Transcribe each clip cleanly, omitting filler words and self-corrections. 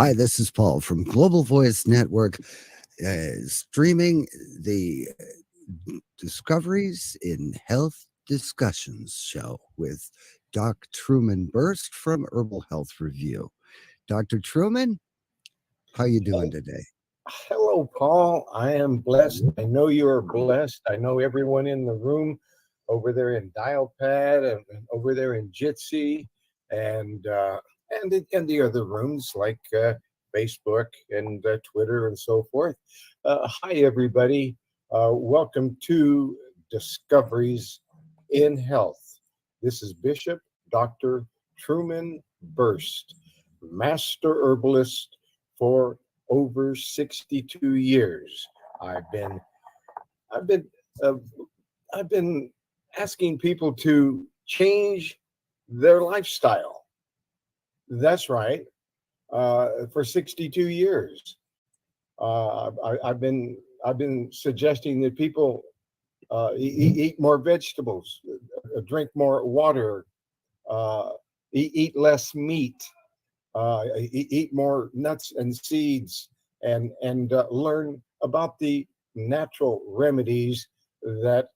Hi, this is Paul from Global Voice Network, streaming the Discoveries in Health Discussions show with Dr. Truman Berst from Herbal Health Review. Dr. Truman, how you doing today? Hello, Paul. I am blessed. I know you are blessed. I know everyone in the room over there in Dialpad and over there in Jitsi and in the other rooms like Facebook and Twitter and so forth. Hi, everybody. Welcome to Discoveries in Health. This is Bishop Dr. Truman Berst, Master Herbalist for over 62 years. I've been asking people to change their lifestyle. That's right. For 62 years, I've been suggesting that people eat more vegetables, drink more water, eat less meat. Eat more nuts and seeds, and learn about the natural remedies that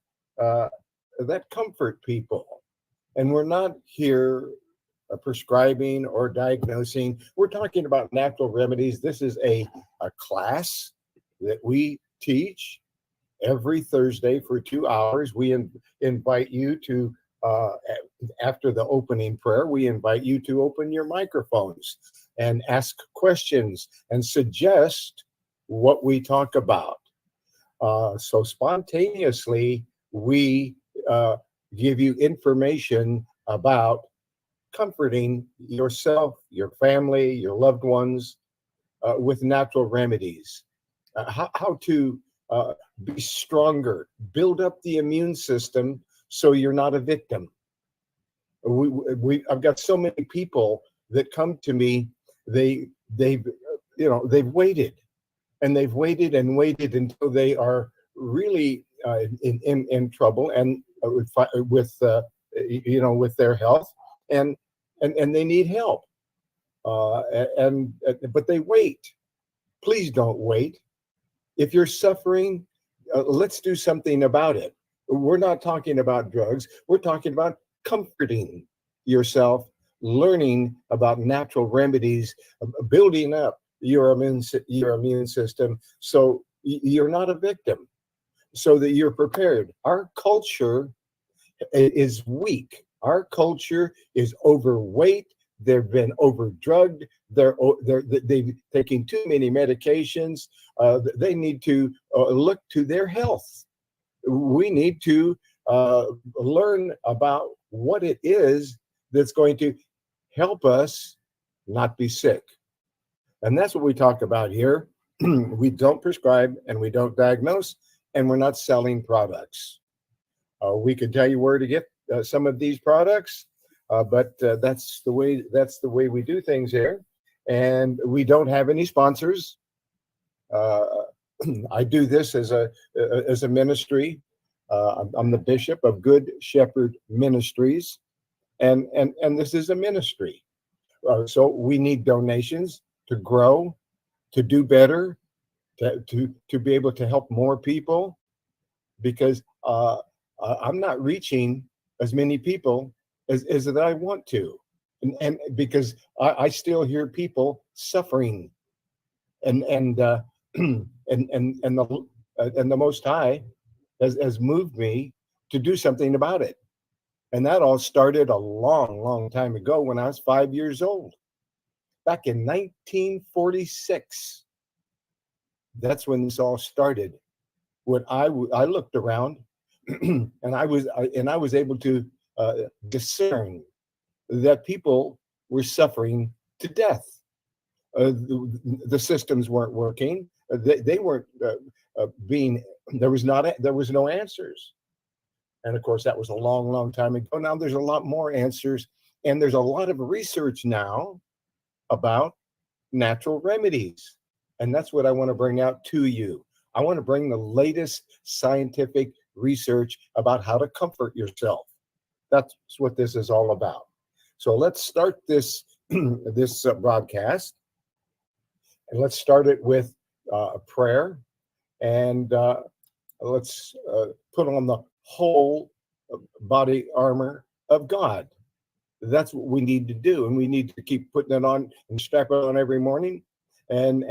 comfort people. And we're not here prescribing or diagnosing. We're talking about natural remedies. This is a class that we teach every Thursday for 2 hours. We invite you to after the opening prayer, we invite you to open your microphones and ask questions and suggest what we talk about. So spontaneously, we give you information about comforting yourself, your family, your loved ones with natural remedies. How to be stronger, build up the immune system so you're not a victim. I've got so many people that come to me. They've waited and waited until they are really in trouble and with their health and they need help. But they wait. Please don't wait. If you're suffering, let's do something about it. We're not talking about drugs. We're talking about comforting yourself, learning about natural remedies, building up your immune system so you're not a victim, so that you're prepared. Our culture is weak. Our culture is overweight. They've been overdrugged. They've taken too many medications. They need to look to their health. We need to learn about what it is that's going to help us not be sick. And that's what we talk about here. We don't prescribe and we don't diagnose, and we're not selling products. We could tell you where to get some of these products, but that's the way we do things here. And we don't have any sponsors. I do this as a ministry. I'm the bishop of Good Shepherd Ministries, and this is a ministry. So we need donations to grow, to do better, to be able to help more people, because I'm not reaching as many people as that I want to, and because I still hear people suffering, and the Most High has moved me to do something about it. And that all started a long time ago when I was 5 years old, back in 1946. That's when this all started. When I looked around, and I was able to discern that people were suffering to death. The systems weren't working. They weren't being. There was no answers. And of course, that was a long time ago. Now there's a lot more answers, and there's a lot of research now about natural remedies. And that's what I want to bring out to you. I want to bring the latest scientific research about how to comfort yourself. That's what this is all about. So let's start this broadcast And let's start it with a prayer, and let's put on the whole body armor of God. That's what we need to do, and we need to keep putting it on and strap it on every morning, and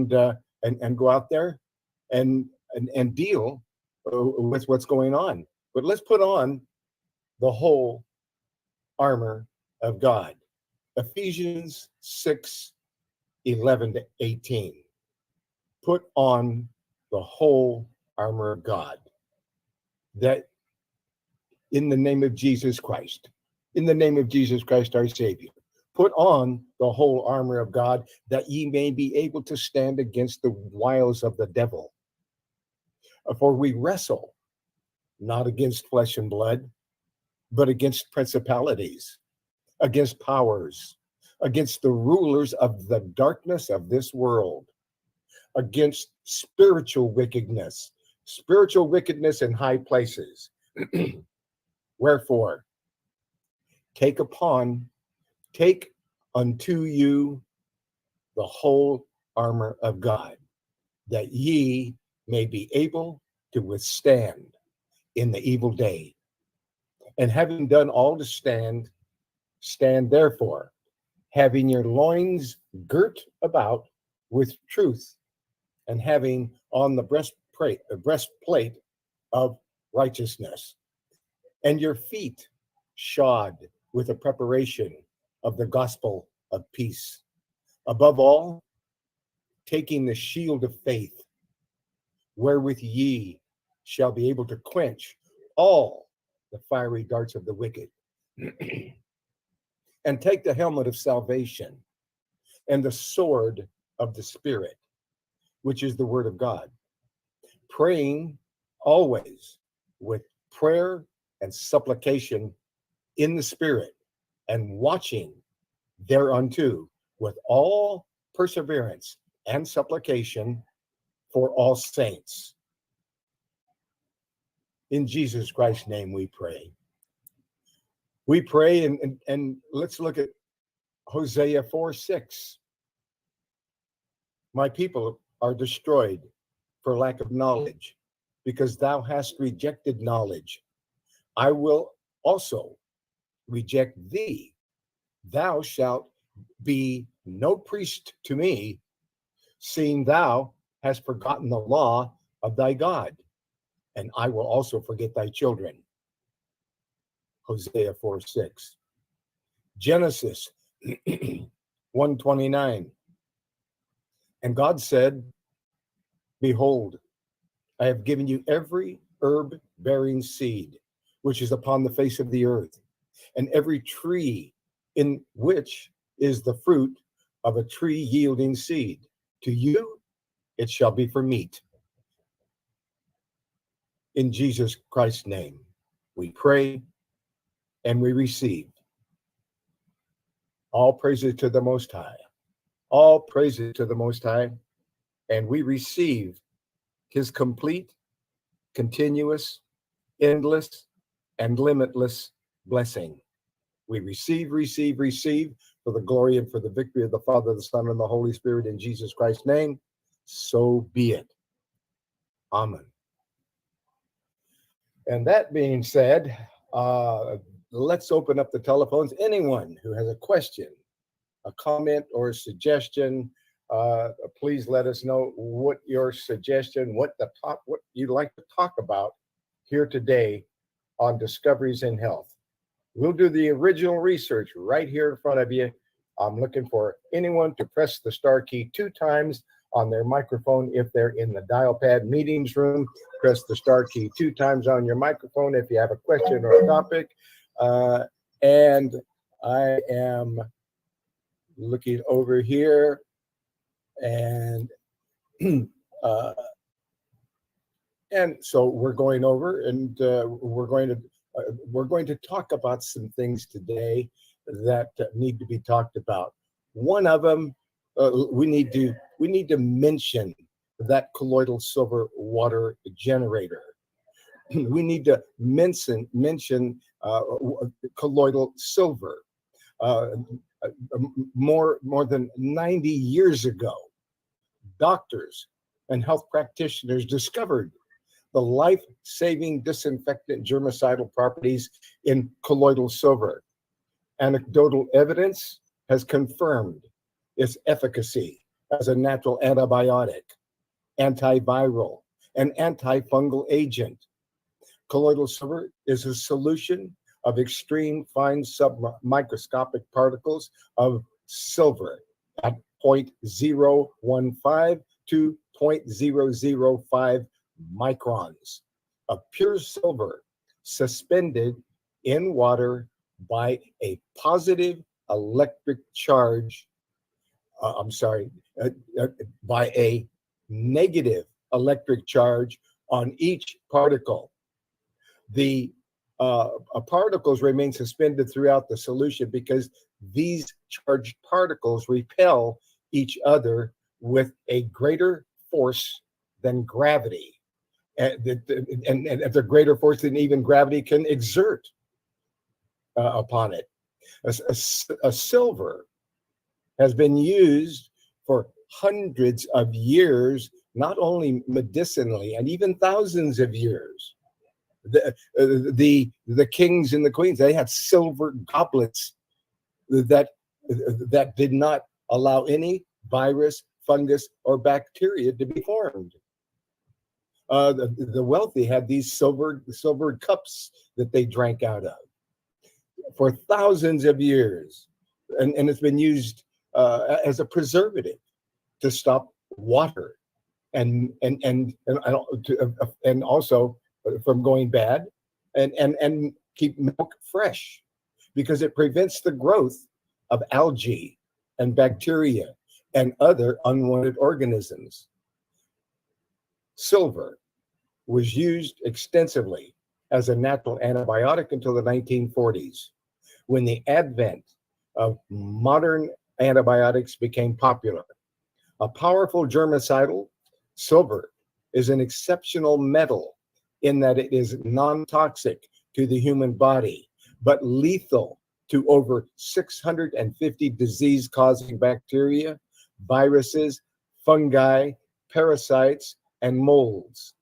go out there and deal with what's going on. But let's put on the whole armor of God. Ephesians 6:11-18. Put on the whole armor of God. That in the name of Jesus Christ, in the name of Jesus Christ, our Savior, put on the whole armor of God, that ye may be able to stand against the wiles of the devil. For we wrestle not against flesh and blood, but against principalities, against powers, against the rulers of the darkness of this world, against spiritual wickedness in high places. Wherefore, take unto you the whole armor of God, that ye may be able to withstand in the evil day. And having done all to stand, stand therefore, having your loins girt about with truth, and having on the breastplate of righteousness, and your feet shod with the preparation of the gospel of peace. Above all, taking the shield of faith, wherewith ye shall be able to quench all the fiery darts of the wicked. And take the helmet of salvation and the sword of the Spirit, which is the word of God, praying always with prayer and supplication in the Spirit, and watching thereunto with all perseverance and supplication for all saints. In Jesus Christ's name we pray. We pray, and let's look at Hosea 4:6. My people are destroyed for lack of knowledge, because thou hast rejected knowledge. I will also reject thee. Thou shalt be no priest to me, seeing thou hast forgotten the law of thy God, and I will also forget thy children. Hosea 4:6. Genesis 1:29. And God said, behold, I have given you every herb bearing seed, which is upon the face of the earth, and every tree in which is the fruit of a tree yielding seed. To you it shall be for meat. In Jesus Christ's name, we pray and we receive. All praises to the Most High. All praises to the Most High. And we receive his complete, continuous, endless, and limitless blessing. We receive for the glory and for the victory of the Father, the Son, and the Holy Spirit, in Jesus Christ's name. So be it. Amen. And that being said, let's open up the telephones. Anyone who has a question, a comment, or a suggestion, please let us know what your suggestion, what you'd like to talk about here today on Discoveries in Health. We'll do the original research right here in front of you. I'm looking for anyone to press the star key 2 times on their microphone if they're in the dial pad meetings room. Press the star key 2 times on your microphone if you have a question or a topic. And I am looking over here, and so we're going over, and we're going to talk about some things today that need to be talked about. One of them, we need to mention that colloidal silver water generator. We need to mention colloidal silver. More than 90 years ago, doctors and health practitioners discovered the life-saving disinfectant germicidal properties in colloidal silver. Anecdotal evidence has confirmed its efficacy as a natural antibiotic, antiviral, and antifungal agent. Colloidal silver is a solution of extreme fine submicroscopic particles of silver at 0.015 to 0.005 microns of pure silver suspended in water by a positive electric charge. By a negative electric charge on each particle. The particles remain suspended throughout the solution because these charged particles repel each other with a greater force than gravity. And the greater force than even gravity can exert upon it. A silver has been used for hundreds of years, not only medicinally, and even thousands of years. The kings and the queens, they had silver goblets that did not allow any virus, fungus, or bacteria to be formed. The wealthy had these silver cups that they drank out of for thousands of years, and it's been used as a preservative to stop water and also from going bad, and keep milk fresh, because it prevents the growth of algae and bacteria and other unwanted organisms. Silver was used extensively as a natural antibiotic until the 1940s, when the advent of modern antibiotics became popular. A powerful germicidal, silver is an exceptional metal in that it is non-toxic to the human body, but lethal to over 650 disease-causing bacteria, viruses, fungi, parasites, and molds.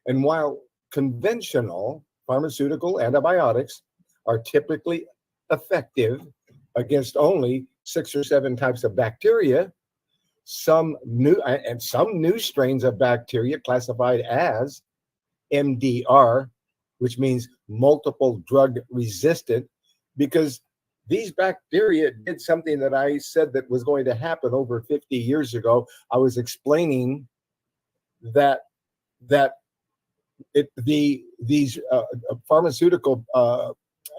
And while conventional pharmaceutical antibiotics are typically effective against only 6 or 7 types of bacteria, some new strains of bacteria classified as MDR, which means multiple drug resistant, because these bacteria did something that I said that was going to happen over 50 years ago. I was explaining that these pharmaceutical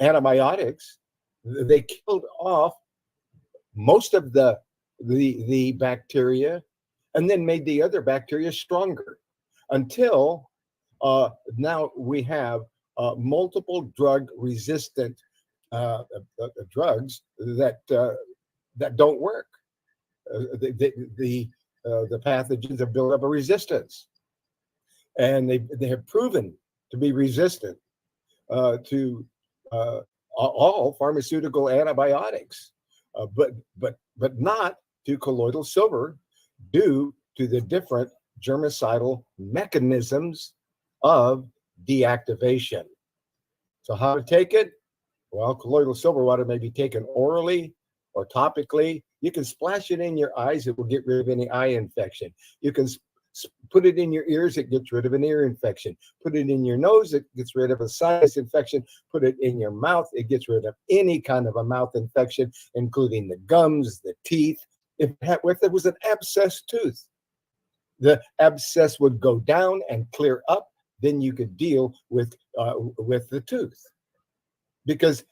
antibiotics, they killed off most of the bacteria and then made the other bacteria stronger, until now we have multiple drug resistant drugs that don't work. The pathogens have built up a resistance, and they have proven to be resistant to all pharmaceutical antibiotics, but not to colloidal silver, due to the different germicidal mechanisms of deactivation. So how to take it? Well, colloidal silver water may be taken orally or topically. You can splash it in your eyes. It will get rid of any eye infection. You can put it in your ears. It gets rid of an ear infection. Put it in your nose. It gets rid of a sinus infection. Put it in your mouth. It gets rid of any kind of a mouth infection, including the gums, the teeth. If it was an abscess tooth, the abscess would go down and clear up. Then you could deal with the tooth, because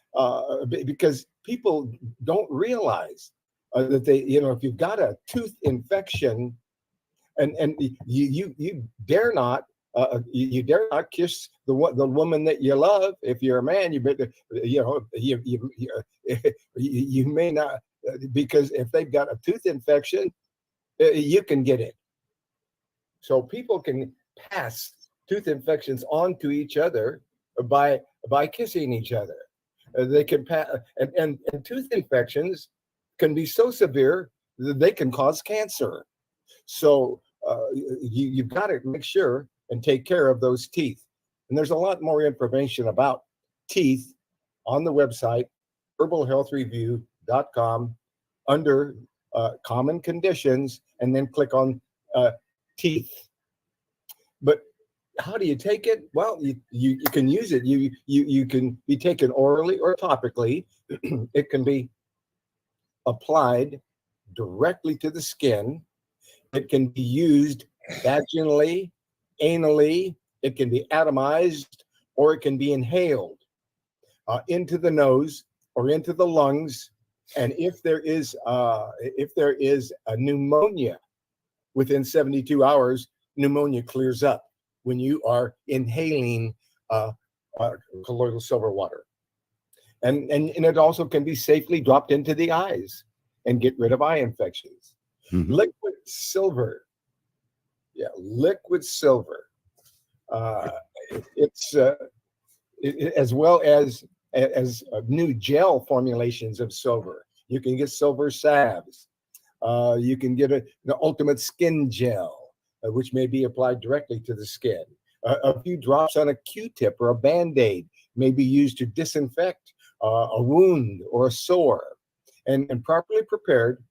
people don't realize that if you've got a tooth infection, and you dare not kiss the woman that you love. If you're a man, you better you may not, because if they've got a tooth infection, you can get it. So people can pass tooth infections on to each other by kissing each other. They can pass, and tooth infections can be so severe that they can cause cancer. So you've got to make sure and take care of those teeth. And there's a lot more information about teeth on the website, herbalhealthreview.com, under common conditions, and then click on teeth. But how do you take it? Well, you can use it. You can be taken orally or topically. It can be applied directly to the skin. It can be used vaginally, anally. It can be atomized, or it can be inhaled into the nose or into the lungs. And if there is a pneumonia within 72 hours, pneumonia clears up when you are inhaling colloidal silver water. And it also can be safely dropped into the eyes and get rid of eye infections. Mm-hmm. Liquid silver. Yeah, liquid silver. It's as well as new gel formulations of silver. You can get silver salves. You can get the ultimate skin gel, which may be applied directly to the skin. A few drops on a Q-tip or a Band-Aid may be used to disinfect a wound or a sore. And properly prepared,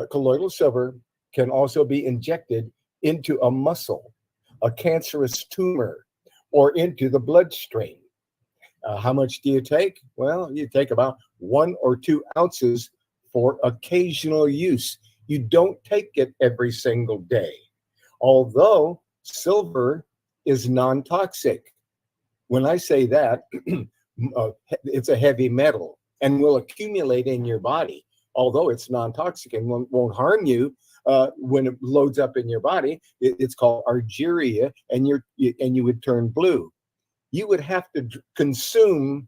colloidal silver can also be injected into a muscle, a cancerous tumor, or into the bloodstream. How much do you take? Well, you take about 1 or 2 ounces for occasional use. You don't take it every single day. Although silver is non-toxic. When I say that, it's a heavy metal and will accumulate in your body. Although it's non-toxic and won't harm you when it loads up in your body, it's called argyria, and you would turn blue. You would have to consume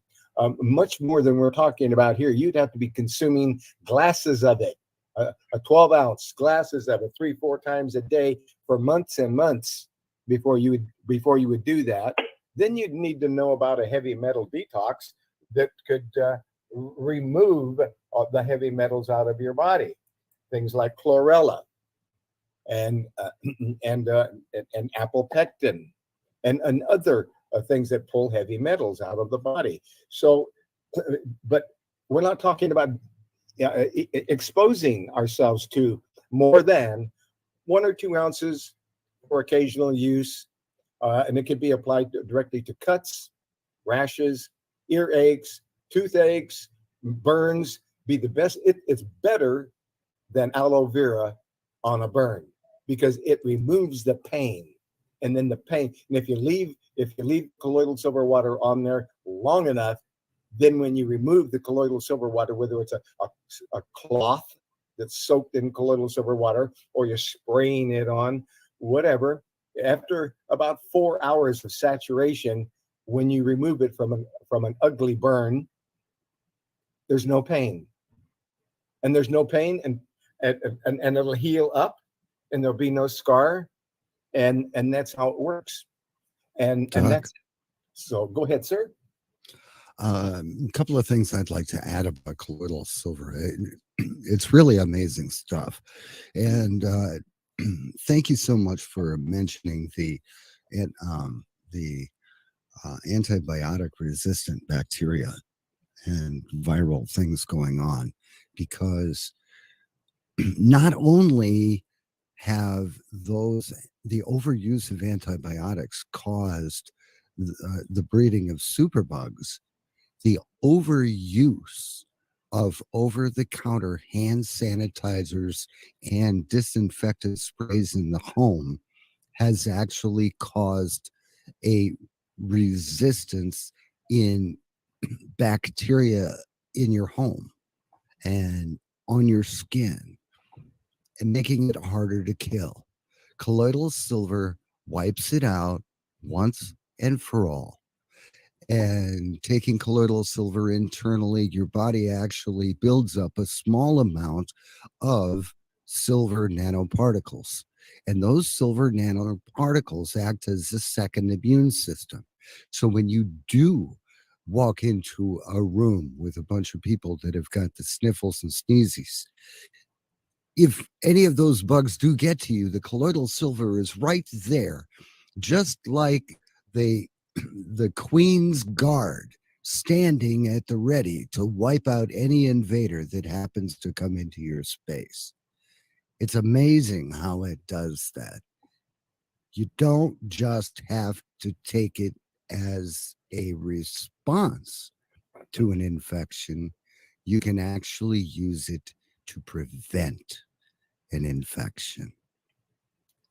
much more than we're talking about here. You'd have to be consuming glasses of it, a 12-ounce glasses of it 3-4 times a day for months and months before you would do that. Then you'd need to know about a heavy metal detox that could remove the heavy metals out of your body. Things like chlorella and apopectin and other things that pull heavy metals out of the body. So, but we're not talking about exposing ourselves to more than 1 or 2 ounces for occasional use. And it can be applied directly to cuts, rashes, earaches, toothaches, burns. Be the best. It's better than aloe vera on a burn because it removes the pain. And then the pain. And if you leave colloidal silver water on there long enough, then when you remove the colloidal silver water, whether it's a cloth that's soaked in colloidal silver water or you're spraying it on, whatever, after about 4 hours of saturation, when you remove it from an ugly burn, there's no pain. And there's no pain, and it'll heal up, and there'll be no scar, and that's how it works. And that's it. So go ahead, sir. A couple of things I'd like to add about colloidal silver. It's really amazing stuff, and thank you so much for mentioning the antibiotic resistant bacteria and viral things going on, because not only have the overuse of antibiotics caused the breeding of superbugs, the overuse of over-the-counter hand sanitizers and disinfectant sprays in the home has actually caused a resistance in bacteria in your home and on your skin, and making it harder to kill. Colloidal silver wipes it out once and for all. And taking colloidal silver internally, your body actually builds up a small amount of silver nanoparticles. And those silver nanoparticles act as a second immune system. So when you do walk into a room with a bunch of people that have got the sniffles and sneezes, if any of those bugs do get to you, the colloidal silver is right there, just like the the Queen's Guard standing at the ready to wipe out any invader that happens to come into your space. It's amazing how it does that. You don't just have to take it as a response to an infection. You can actually use it to prevent an infection.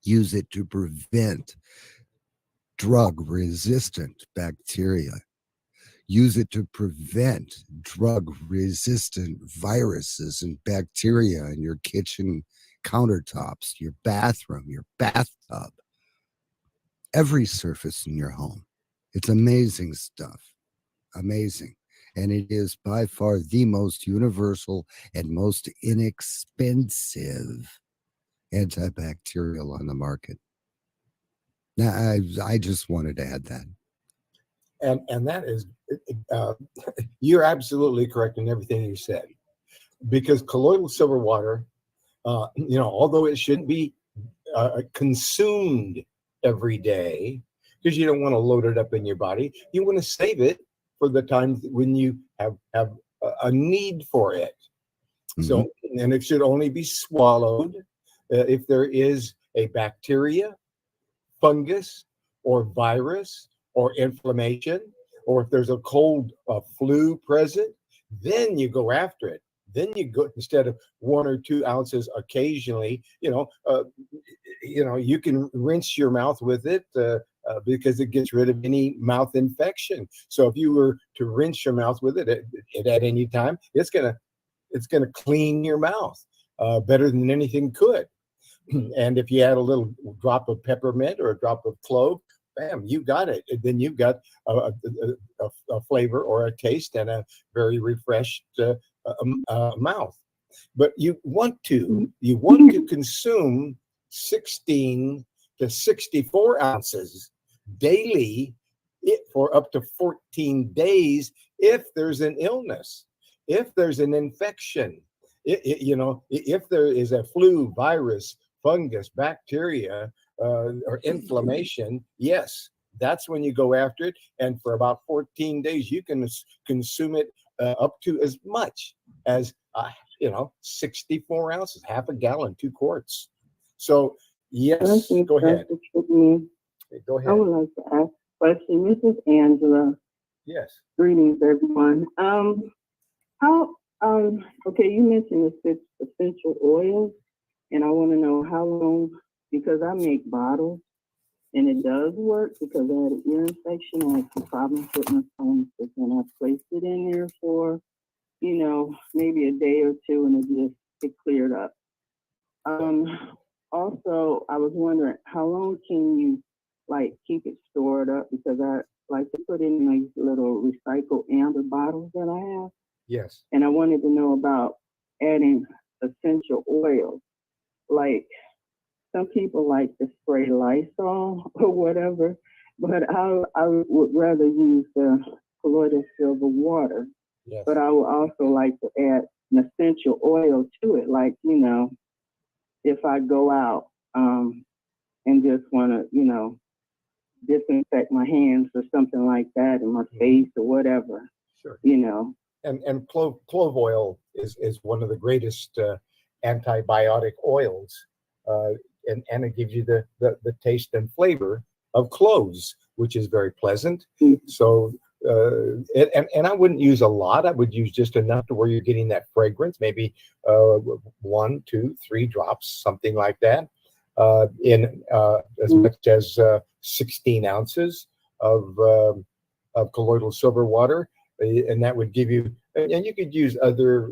Use it to prevent drug-resistant bacteria. Use it to prevent drug-resistant viruses and bacteria in your kitchen countertops, your bathroom, your bathtub, every surface in your home. It's amazing stuff. Amazing. And it is by far the most universal and most inexpensive antibacterial on the market. Now, I just wanted to add that. And that is, you're absolutely correct in everything you said, because colloidal silver water, although it shouldn't be consumed every day, because you don't want to load it up in your body, you want to save it for the times when you have a need for it. Mm-hmm. So, and it should only be swallowed if there is a bacteria, fungus, or virus, or inflammation, or if there's a cold flu present, then you go after it. Then you go, instead of 1 or 2 ounces occasionally, you can rinse your mouth with it because it gets rid of any mouth infection. So if you were to rinse your mouth with it at any time, it's gonna clean your mouth better than anything could. And if you add a little drop of peppermint or a drop of clove, bam, you got it. And then you've got a flavor or a taste and a very refreshed mouth. But you want to consume 16 to 64 ounces daily for up to 14 days if there's an illness, if there's an infection, if there is a flu, virus, fungus, bacteria, or inflammation, yes, that's when you go after it. And for about 14 days, you can consume it up to as much as 64 ounces, half a gallon, 2 quarts. So yes, go ahead. Go ahead. I would like to ask a question. This is Angela. Yes. Greetings, everyone. Okay, you mentioned the 6 essential oils, and I want to know how long, because I make bottles, and it does work because I had an ear infection. I had some problems with my phone, and I placed it in there for, maybe a day or 2, and it cleared up. Also, I was wondering, how long can you keep it stored up? Because I like to put in these little recycled amber bottles that I have. Yes. And I wanted to know about adding essential oils. Like, some people like to spray Lysol or whatever, but I would rather use the colloidal silver water. Yes. But I would also like to add an essential oil to it. Like, if I go out and just want to, disinfect my hands or something like that, and my face or whatever. Sure. And clove oil is one of the greatest antibiotic oils, and it gives you the taste and flavor of cloves, which is very pleasant. Mm-hmm. So and I wouldn't use a lot. I would use just enough to where you're getting that fragrance, maybe 1, 2, 3 drops, something like that, in as much as 16 ounces of colloidal silver water. And that would give you, and you could use other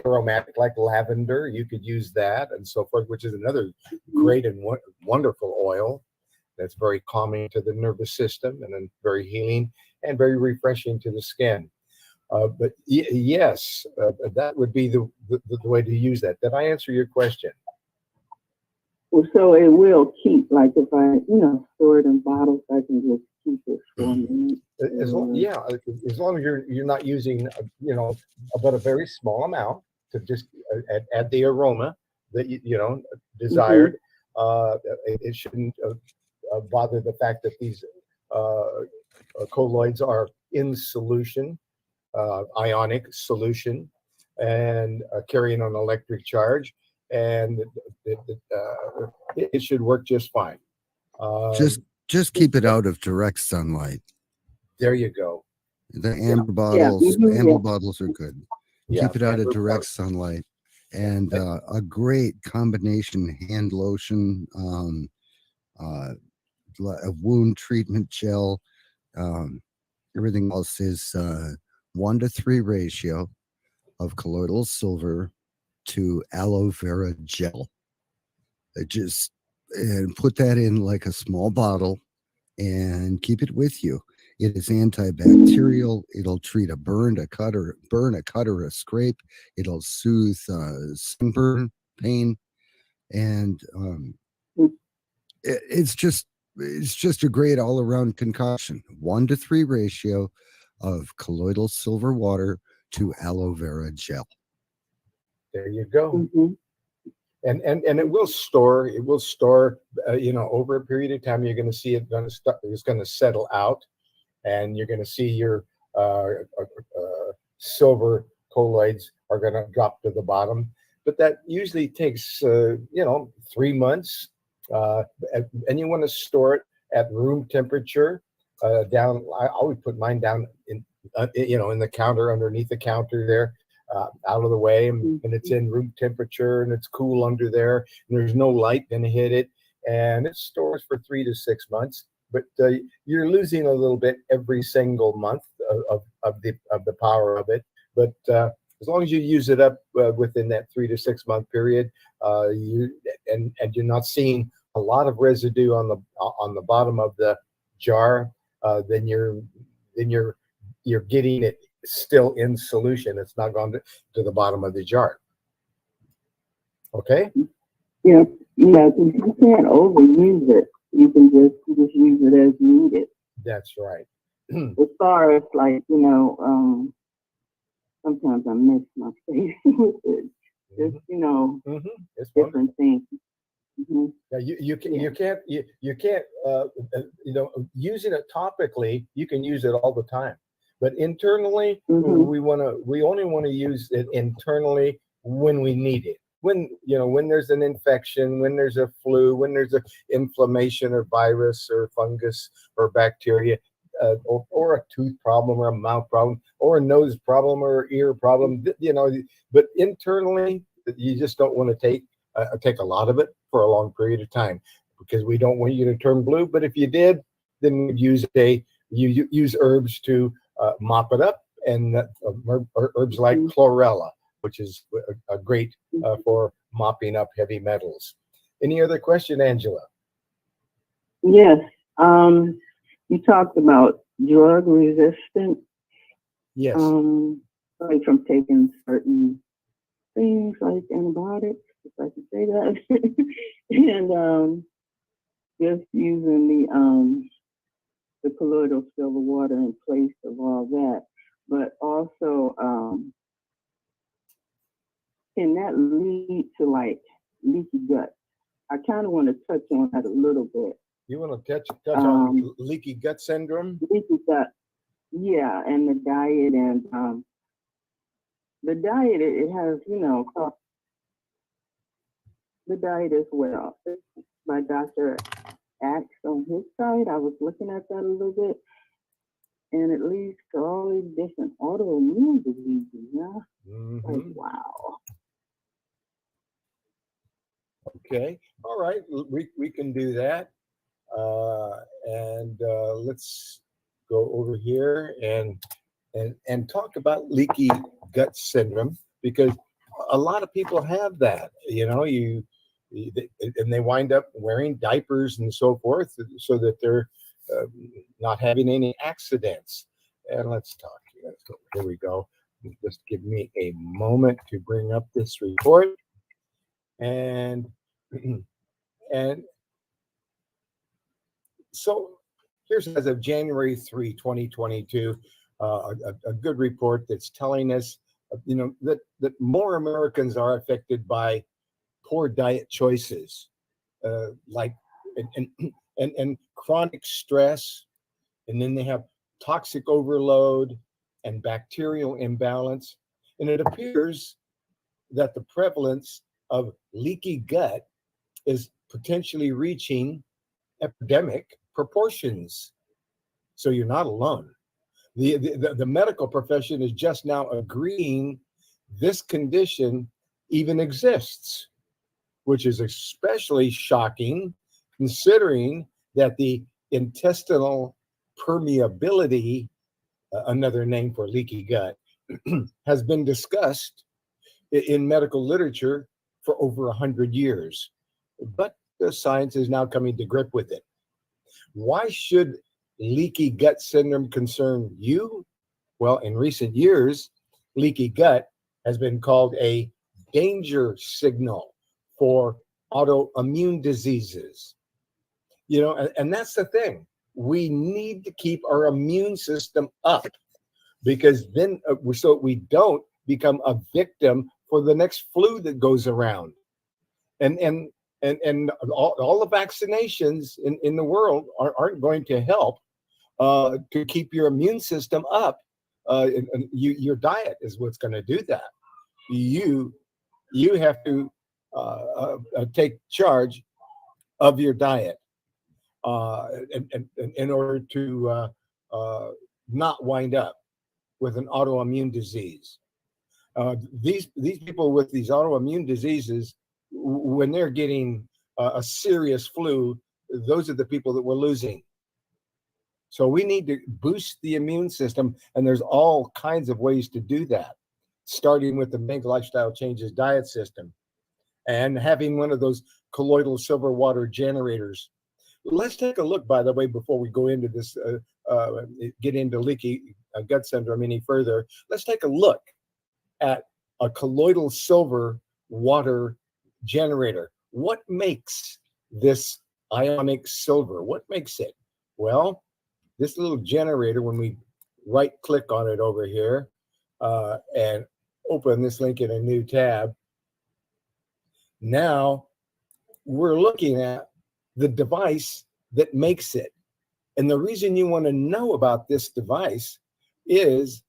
aromatic like lavender. You could use that and so forth, which is another great and wonderful oil that's very calming to the nervous system and then very healing and very refreshing to the skin. But yes, that would be the way to use that. Did I answer your question? Well, so it will keep, like if I, store it in bottles, I can just keep it for a minute. Yeah, as long as you're not using but a very small amount to just add the aroma that desired. It shouldn't bother the fact that these colloids are in solution, ionic solution, and carrying an electric charge, and it should work just fine. Just keep it out of direct sunlight. There you go. The amber bottles are good. Yeah, Keep it out of direct sunlight. And a great combination hand lotion, a wound treatment gel, everything else is 1-to-3 ratio of colloidal silver to aloe vera gel. And put that in like a small bottle and keep it with you. It is antibacterial. It'll treat a burn, a cut, or a scrape. It'll soothe sunburn pain, and it's just a great all-around concoction. 1-to-3 ratio of colloidal silver water to aloe vera gel. There you go. And it will store. Over a period of time, you're going to see it's going to settle out, and you're going to see your silver colloids are going to drop to the bottom. But that usually takes 3 months, and you want to store it at room temperature. Down, I always put mine down in the counter, underneath the counter there. Out of the way, and it's in room temperature, and it's cool under there, and there's no light going to hit it, and it stores for 3 to 6 months. But you're losing a little bit every single month of the power of it. But as long as you use it up within that 3 to 6 month period, you're not seeing a lot of residue on the bottom of the jar, then you're getting it still in solution. It's not gone to the bottom of the jar. Okay? Yeah, you can't overuse it. You can just use it as needed. That's right. As far as sometimes I miss my face with it. Just different things. Yeah, you can't using it topically. You can use it all the time. But internally, we only want to use it internally when we need it. When there's an infection, when there's a flu, when there's an inflammation or virus or fungus or bacteria, or a tooth problem or a mouth problem or a nose problem or ear problem, But internally, you just don't want to take a lot of it for a long period of time, because we don't want you to turn blue. But if you did, then we'd use herbs to mop it up, and herbs like chlorella, which is a great for mopping up heavy metals. Any other question, Angela? Yes. You talked about drug resistant. Yes. Like from taking certain things like antibiotics, if I can say that, and just using the colloidal silver water in place of all that. But also, can that lead to like leaky gut? I kind of want to touch on that a little bit. You want to touch on leaky gut syndrome? Leaky gut, yeah, and the diet, and the diet, it has, the diet as well. By Dr. Axe on his side, I was looking at that a little bit, and it leads to all these different autoimmune diseases. Yeah, like wow. Okay, all right, we can do that, and let's go over here and talk about leaky gut syndrome, because a lot of people have that. And they wind up wearing diapers and so forth, so that they're not having any accidents. And let's talk here. Here we go. Just give me a moment to bring up this report. And so Here's as of January 3, 2022, a good report that's telling us, that more Americans are affected by poor diet choices, like and chronic stress, and then they have toxic overload and bacterial imbalance. And it appears that the prevalence of leaky gut is potentially reaching epidemic proportions. So you're not alone. The medical profession is just now agreeing this condition even exists, which is especially shocking considering that the intestinal permeability, another name for leaky gut, has been discussed in medical literature for over 100 years. But the science is now coming to grip with it. Why should leaky gut syndrome concern you? Well, in recent years, leaky gut has been called a danger signal for autoimmune diseases. And that's the thing. We need to keep our immune system up, because then so we don't become a victim for the next flu that goes around. And all the vaccinations in the world aren't going to help to keep your immune system up. Your diet is what's going to do that. You have to take charge of your diet in order to not wind up with an autoimmune disease. These people with these autoimmune diseases, when they're getting a serious flu, those are the people that we're losing. So we need to boost the immune system, and there's all kinds of ways to do that, starting with the Make Lifestyle Changes diet system and having one of those colloidal silver water generators. Let's take a look, by the way, before we go into this, get into leaky gut syndrome any further. Let's take a look at a colloidal silver water generator. What makes this ionic silver? What makes it? Well, this little generator, when we right click on it over here and open this link in a new tab, now we're looking at the device that makes it. And the reason you want to know about this device is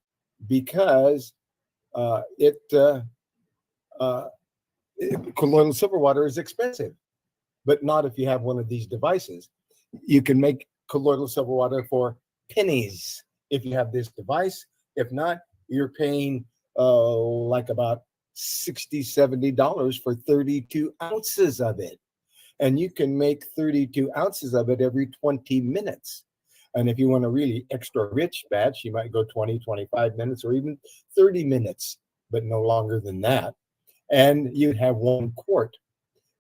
because colloidal silver water is expensive, but not if you have one of these devices. You can make colloidal silver water for pennies if you have this device. If not, you're paying like about $60-70 for 32 ounces of it. And you can make 32 ounces of it every 20 minutes. And if you want a really extra rich batch, you might go 20-25 minutes or even 30 minutes, but no longer than that. And you'd have 1 quart.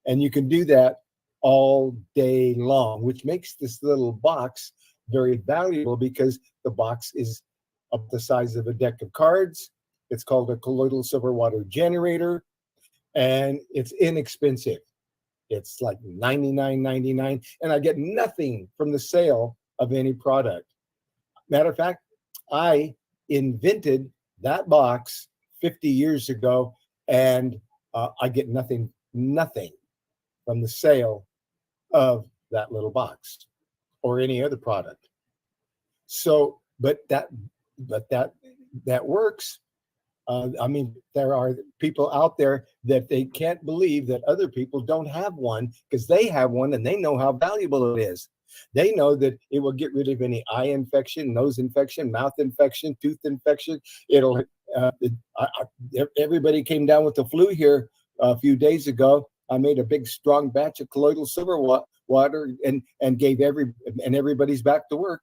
And you can do that all day long, which makes this little box very valuable because the box is of the size of a deck of cards. It's called a colloidal silver water generator, and it's inexpensive. It's like $99.99, and I get nothing from the sale of any product. Matter of fact, I invented that box 50 years ago, and I get nothing from the sale of that little box or any other product. So, but that works. I mean, there are people out there that they can't believe that other people don't have one, because they have one and they know how valuable it is. They know that it will get rid of any eye infection, nose infection, mouth infection, tooth infection. It'll. Everybody came down with the flu here a few days ago. I made a big, strong batch of colloidal silver water and gave everybody's back to work.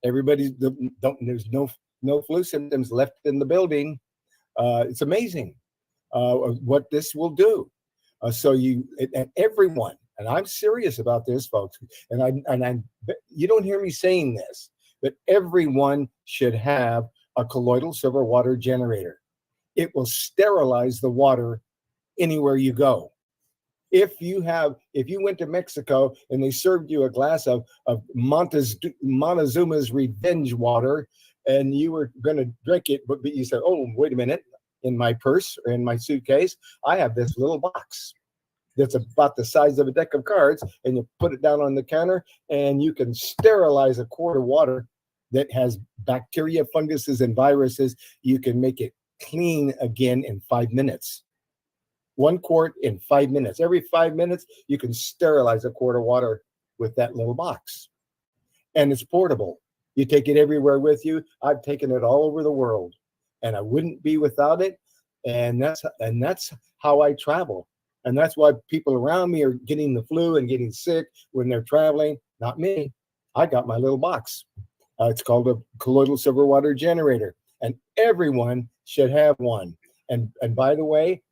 There's no flu symptoms left in the building. It's amazing what this will do. And everyone, and I'm serious about this, folks, and you don't hear me saying this, but everyone should have a colloidal silver water generator. It will sterilize the water anywhere you go. If you went to Mexico and they served you a glass of Montezuma's Revenge water, and you were going to drink it, but you said, "Oh, wait a minute! In my purse or in my suitcase, I have this little box that's about the size of a deck of cards, and you put it down on the counter, and you can sterilize a quart of water that has bacteria, funguses, and viruses. You can make it clean again in 5 minutes." 1 quart in 5 minutes. Every 5 minutes, you can sterilize a quart of water with that little box. And it's portable. You take it everywhere with you. I've taken it all over the world, and I wouldn't be without it. And that's how I travel. And that's why people around me are getting the flu and getting sick when they're traveling. Not me. I got my little box. It's called a colloidal silver water generator, and everyone should have one. And by the way,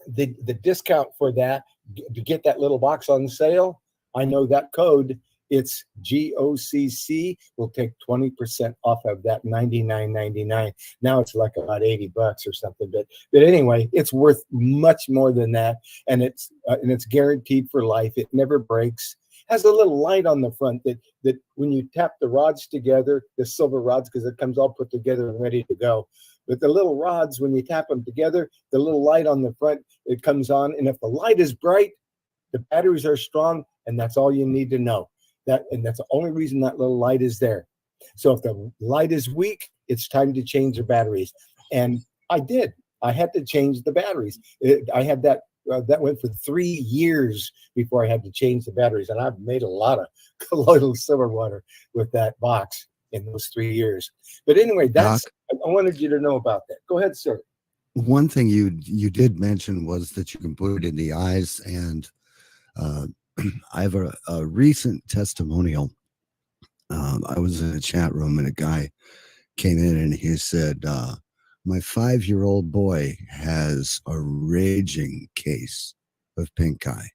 the discount for that, to get that little box on sale, I know that code. It's GOCC. Will take 20% off of that $99.99. Now it's like about $80 or something. But anyway, it's worth much more than that, and it's guaranteed for life. It never breaks. Has a little light on the front that when you tap the rods together, the silver rods, because it comes all put together and ready to go. But the little rods, when you tap them together, the little light on the front, it comes on. And if the light is bright, the batteries are strong, and that's all you need to know. And that's the only reason that little light is there. So if the light is weak, it's time to change the batteries. And I did. I had to change the batteries. I had that went for 3 years before I had to change the batteries. And I've made a lot of colloidal silver water with that box in those 3 years. But anyway, I wanted you to know about that. Go ahead, sir. One thing you did mention was that you can put it in the eyes, and I have a recent testimonial. I was in a chat room, and a guy came in and he said, my 5-year-old boy has a raging case of pink eye.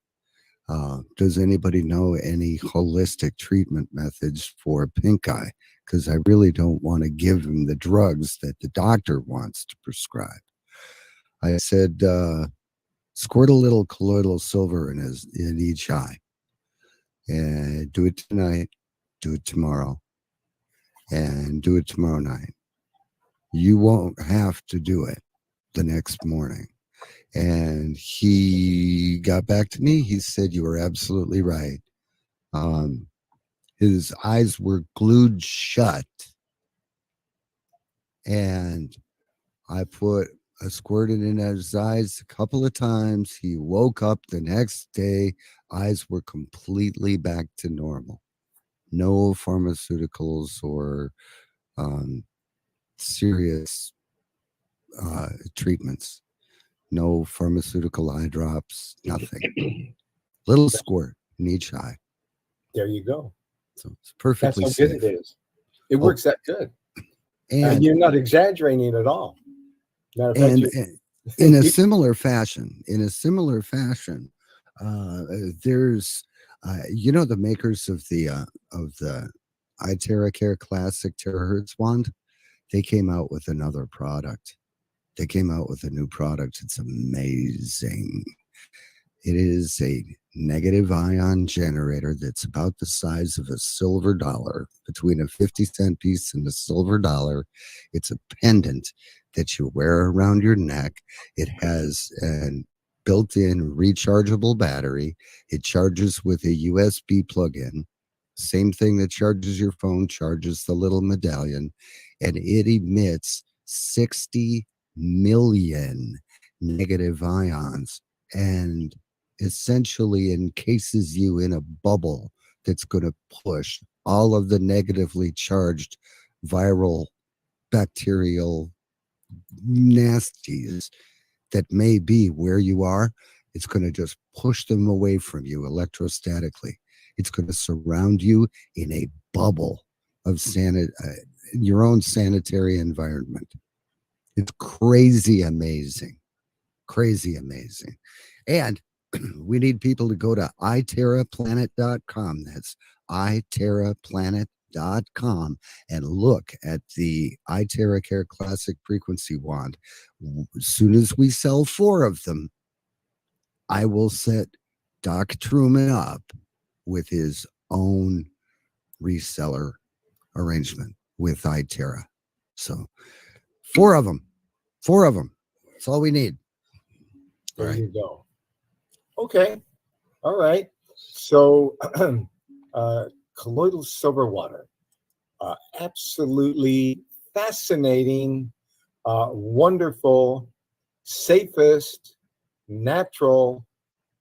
Does anybody know any holistic treatment methods for pink eye? Because I really don't want to give him the drugs that the doctor wants to prescribe. I said, squirt a little colloidal silver in each eye, and do it tonight, do it tomorrow, and do it tomorrow night. You won't have to do it the next morning. And he got back to me. He said, you were absolutely right. His eyes were glued shut, and I squirted in his eyes a couple of times. He woke up the next day. Eyes were completely back to normal. No pharmaceuticals or serious treatments. No pharmaceutical eye drops, nothing. Little squirt in each eye. There you go. So it's perfectly That's how safe. good it is. It works that good. And you're not exaggerating at all. Matter of fact, in a similar fashion, there's the makers of the iTerra Care Classic Terahertz wand. They came out with another product. They came out with a new product. It's amazing. It is a negative ion generator that's about the size of a silver dollar, between a 50-cent piece and a silver dollar. It's a pendant that you wear around your neck. It has an built-in rechargeable battery. It charges with a USB plug-in. Same thing that charges your phone, charges the little medallion, and it emits 60 million negative ions and essentially encases you in a bubble that's going to push all of the negatively charged viral, bacterial nasties that may be where you are. It's going to just push them away from you electrostatically. It's going to surround you in a bubble of your own sanitary environment. It's crazy amazing. Crazy amazing. And we need people to go to iTerraplanet.com. That's iTerraplanet.com and look at the iTerra Care Classic Frequency Wand. As soon as we sell 4 of them, I will set Doc Truman up with his own reseller arrangement with iTerra. So 4 of them. That's all we need. There All right. you go. Okay. All right. So colloidal silver water. Absolutely fascinating, wonderful, safest, natural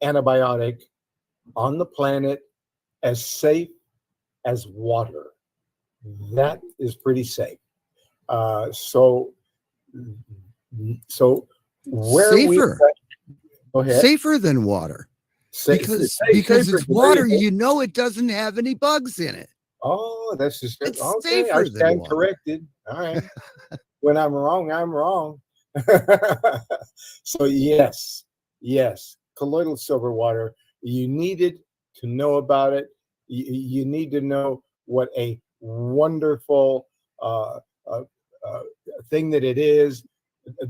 antibiotic on the planet, as safe as water. That is pretty safe. So where Safer. go ahead. Safer than water. Because Safer, it's water, you know it doesn't have any bugs in it. Oh, that's just It's okay. I safer than stand water. corrected. All right. When I'm wrong, I'm wrong. So yes, colloidal silver water. You needed to know about it. You need to know what a wonderful thing that it is.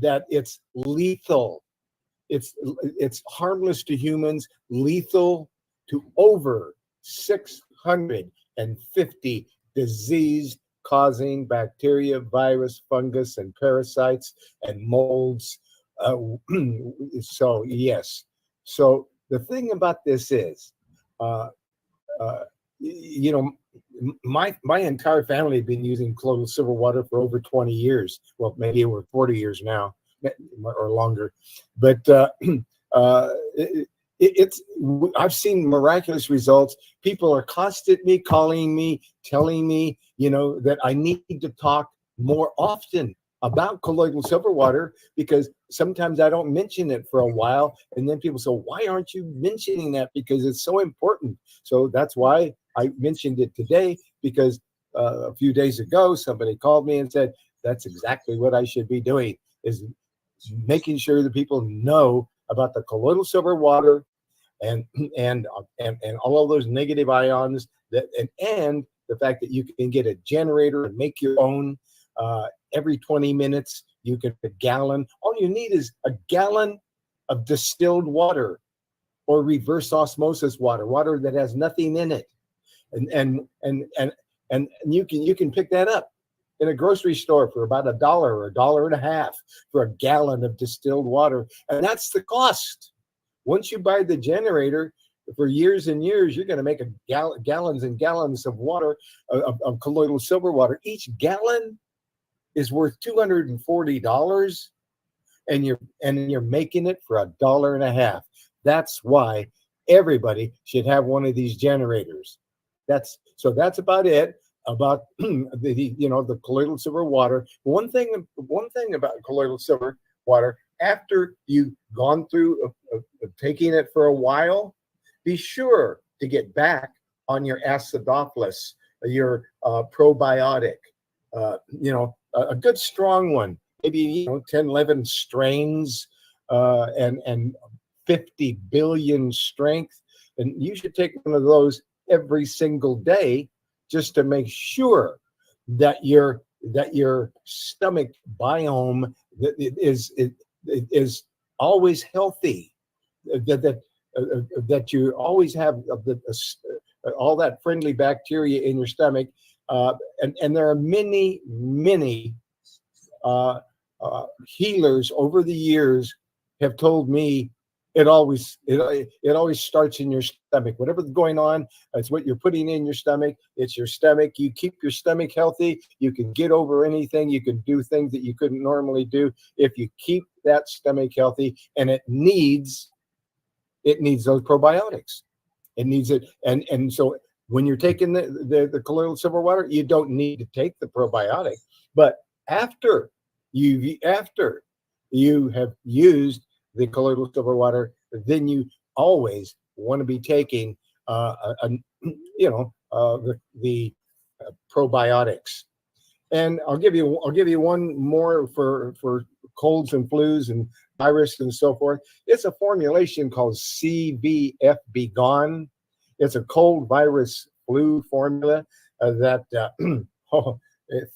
That it's lethal. It's harmless to humans, lethal to over 650 disease-causing bacteria, virus, fungus, and parasites, and molds. So yes. So the thing about this is, my entire family had been using colloidal silver water for over 20 years. Well, maybe over 40 years now, or longer. But I've seen miraculous results. People are constantly calling me, telling me, that I need to talk more often about colloidal silver water, because sometimes I don't mention it for a while, and then people say, why aren't you mentioning that? Because it's so important. So that's why I mentioned it today, because a few days ago somebody called me and said that's exactly what I should be doing, is making sure that people know about the colloidal silver water and all of those negative ions, and the fact that you can get a generator and make your own. Every 20 minutes you get a gallon. All you need is a gallon of distilled water or reverse osmosis water that has nothing in it, and you can pick that up in a grocery store for about $1 or $1.50 for a gallon of distilled water, and that's the cost. Once you buy the generator, for years and years, you're going to make gallons and gallons of water, of colloidal silver water. Each gallon is worth $240, and you're making it for $1.50. That's why everybody should have one of these generators. That's about it about the colloidal silver water. One thing about colloidal silver water, after you've gone through taking it for a while, be sure to get back on your acidophilus, your probiotic, a good strong one, maybe 10, 11 strains, and 50 billion strength. And you should take one of those every single day, just to make sure that your stomach biome is always healthy, that you always have all that friendly bacteria in your stomach. And there are many healers over the years have told me it always starts in your stomach. Whatever's going on, it's what you're putting in your stomach. It's your stomach. You keep your stomach healthy, you can get over anything. You can do things that you couldn't normally do if you keep that stomach healthy. And it needs those probiotics. It needs it. And so when you're taking the colloidal silver water, you don't need to take the probiotic. But after you have used the colloidal silver water, then you always want to be taking the probiotics. And I'll give you one more for colds and flus and virus and so forth. It's a formulation called CVF Begone. It's a cold virus flu formula that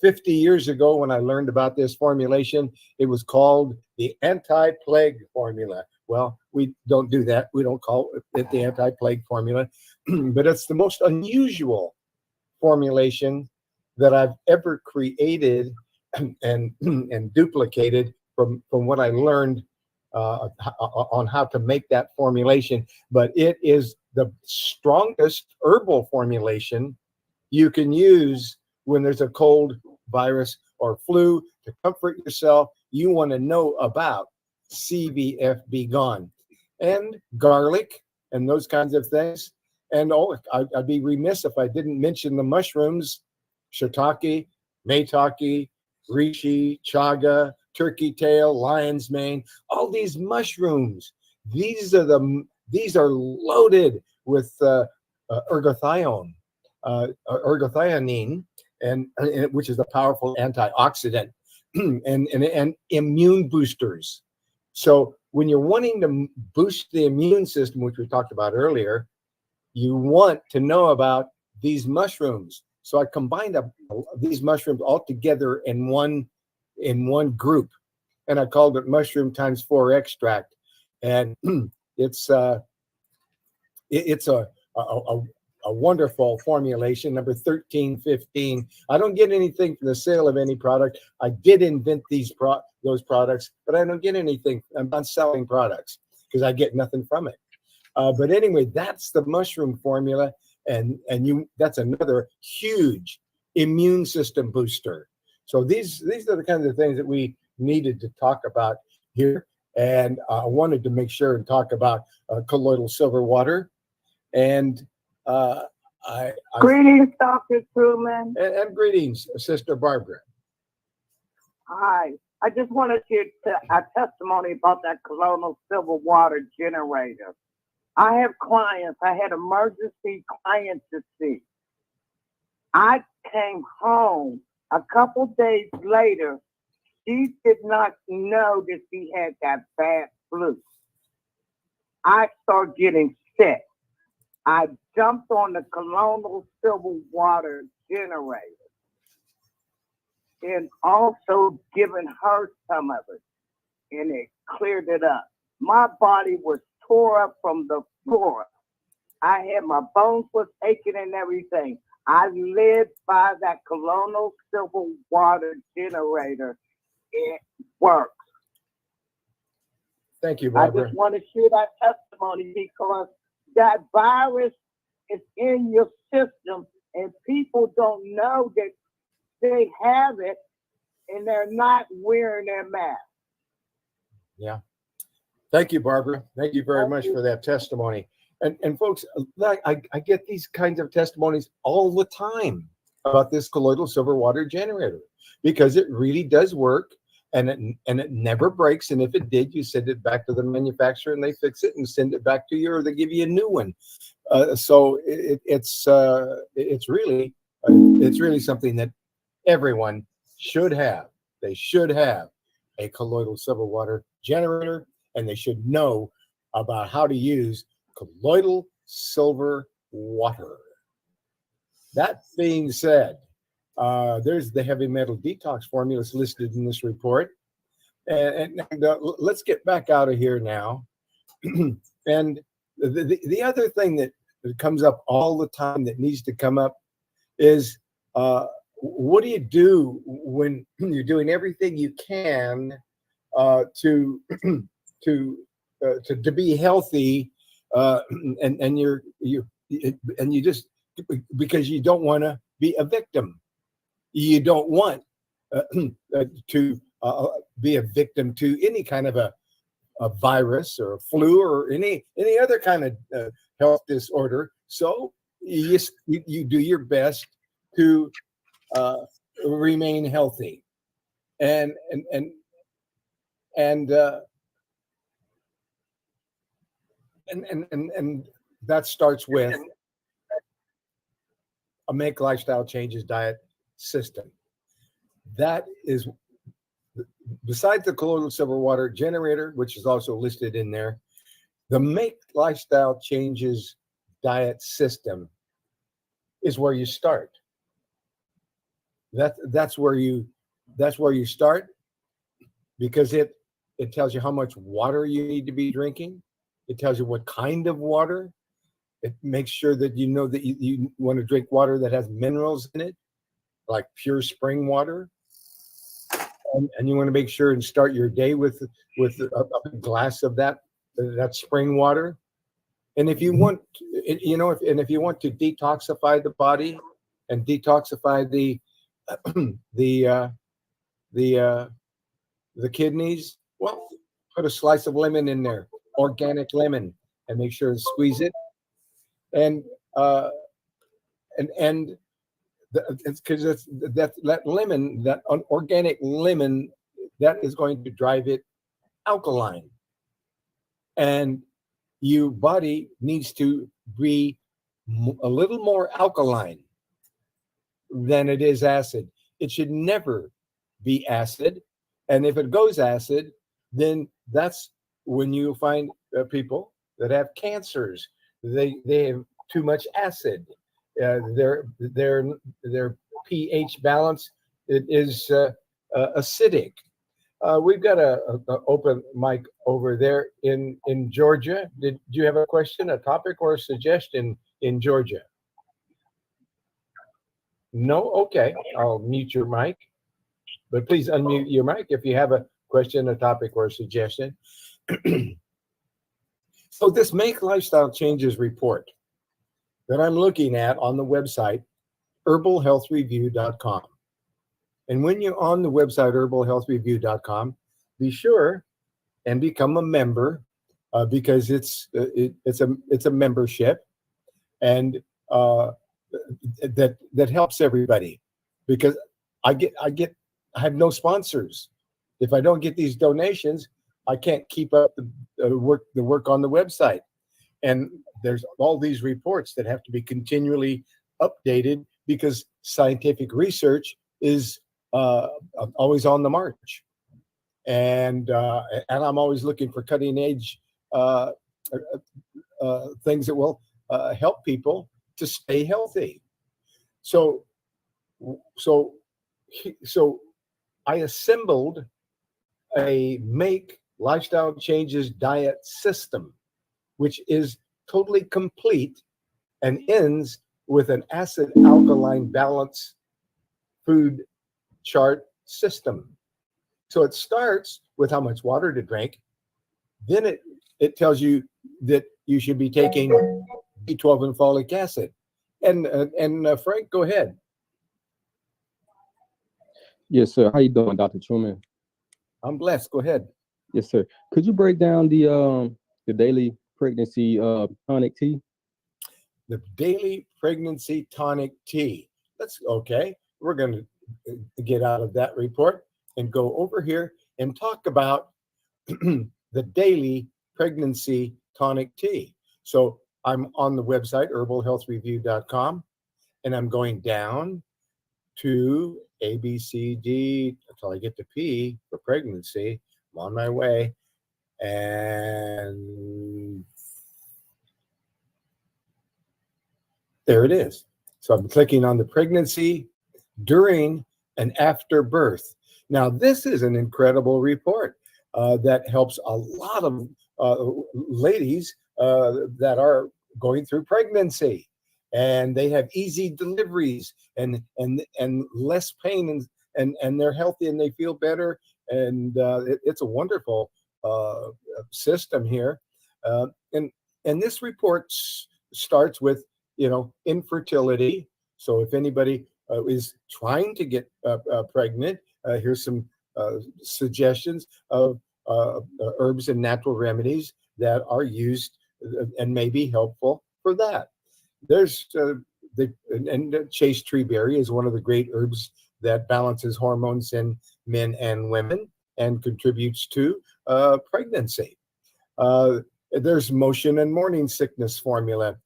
50 years ago, when I learned about this formulation, it was called the anti-plague formula. Well, we don't do that. We don't call it the anti-plague formula, but it's the most unusual formulation that I've ever created and duplicated from what I learned on how to make that formulation. But it is the strongest herbal formulation you can use when there's a cold, virus, or flu to comfort yourself. You want to know about CVF Gone and garlic and those kinds of things. And I'd be remiss if I didn't mention the mushrooms: shiitake, maitake, reishi, chaga, turkey tail, lion's mane. All these mushrooms. These are loaded with ergothioneine, and which is a powerful antioxidant, and immune boosters. So when you're wanting to boost the immune system, which we talked about earlier, you want to know about these mushrooms. So I combined these mushrooms all together in one group, and I called it mushroom times 4 extract. And it's a wonderful formulation, number 1315. I don't get anything from the sale of any product. I did invent those products, but I don't get anything. I'm not selling products because I get nothing from it. But anyway, that's the mushroom formula, and that's another huge immune system booster. So these are the kinds of things that we needed to talk about here, and I wanted to make sure and talk about colloidal silver water. And Greetings, Dr. Truman. And greetings, Sister Barbara. Hi. I just wanted to a testimony about that colloidal silver water generator. I have clients. I had emergency clients to see. I came home a couple days later. She did not know that she had that bad flu. I started getting sick. I jumped on the colloidal silver water generator and also given her some of it, and it cleared it up. My body was tore up from the floor. I had my bones was aching and everything. I lived by that colloidal silver water generator. It works. Thank you, Barbara. I just want to share that testimony because that virus is in your system and people don't know that they have it and they're not wearing their mask. Yeah. Thank you, Barbara. Thank you very much for that testimony. And folks, I get these kinds of testimonies all the time about this colloidal silver water generator because it really does work. And it never breaks. And if it did, you send it back to the manufacturer and they fix it and send it back to you, or they give you a new one. So it's really something that everyone should have. They should have a colloidal silver water generator, and they should know about how to use colloidal silver water. That being said, there's the heavy metal detox formulas listed in this report. And let's get back out of here now. And the other thing that comes up all the time that needs to come up is what do you do when you're doing everything you can to be healthy, and you just, because you don't want to be a victim. You don't want to be a victim to any kind of a virus or a flu or any other kind of health disorder. So you do your best to remain healthy, and that starts with a make lifestyle changes diet system. That is, besides the colloidal silver water generator, which is also listed in there, the make lifestyle changes diet system is where you start. That's where you start, because it tells you how much water you need to be drinking. It tells you what kind of water. It makes sure that you know that you want to drink water that has minerals in it, like pure spring water. And you want to make sure and start your day with a glass of that spring water. And if you want, if you want to detoxify the body and detoxify the kidneys, well, put a slice of lemon in there, organic lemon, and make sure and squeeze it. And it's because that lemon, that organic lemon, that is going to drive it alkaline. And your body needs to be a little more alkaline than it is acid. It should never be acid. And if it goes acid, then that's when you find people that have cancers. They have too much acid. Their pH balance is acidic. We've got a open mic over there in Georgia. Did you have a question, a topic, or a suggestion in Georgia? No? Okay. I'll mute your mic. But please unmute your mic if you have a question, a topic, or a suggestion. So this Make Lifestyle Changes report that I'm looking at on the website, herbalhealthreview.com. And when you're on the website, herbalhealthreview.com, be sure and become a member because it's a membership, and that helps everybody, because I have no sponsors. If I don't get these donations, I can't keep up the work on the website. And there's all these reports that have to be continually updated because scientific research is always on the march. And I'm always looking for cutting edge things that will help people to stay healthy. So I assembled a Make Lifestyle Changes diet system, which is totally complete and ends with an acid alkaline balance food chart system. So it starts with how much water to drink. Then it tells you that you should be taking B12 and folic acid. And Frank, go ahead. Yes, sir. How you doing, Dr. Truman? I'm blessed. Go ahead. Yes, sir. Could you break down the daily pregnancy tonic tea? The daily pregnancy tonic tea. Okay. We're going to get out of that report and go over here and talk about the daily pregnancy tonic tea. So I'm on the website, herbalhealthreview.com, and I'm going down to A, B, C, D until I get to P for pregnancy. I'm on my way. And there it is. So I'm clicking on the pregnancy during and after birth. Now, this is an incredible report that helps a lot of ladies that are going through pregnancy, and they have easy deliveries and less pain, and they're healthy and they feel better. And it's a wonderful system here. And this report starts with, infertility. So if anybody is trying to get pregnant, here's some suggestions of herbs and natural remedies that are used and may be helpful for that. There's chase tree berry is one of the great herbs that balances hormones in men and women and contributes to pregnancy. There's motion and morning sickness formula.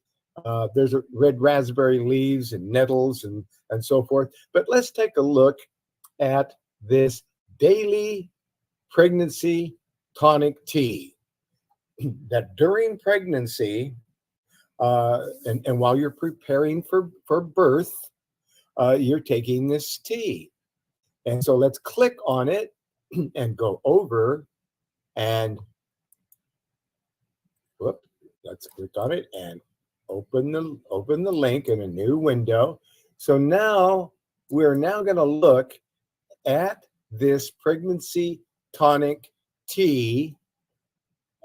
There's red raspberry leaves and nettles and so forth. But let's take a look at this daily pregnancy tonic tea. That during pregnancy and while you're preparing for birth, you're taking this tea. And so let's click on it and go over and let's click on it and open the link in a new window. So now we're now going to look at this pregnancy tonic tea,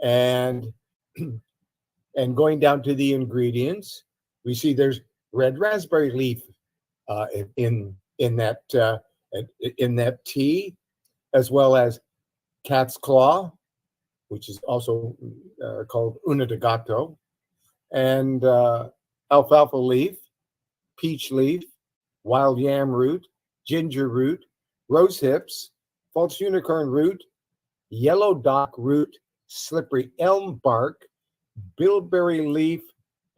and going down to the ingredients, we see there's red raspberry leaf in that tea, as well as cat's claw, which is also called una de gato, and alfalfa leaf, peach leaf, wild yam root, ginger root, rose hips, false unicorn root, yellow dock root, slippery elm bark, bilberry leaf,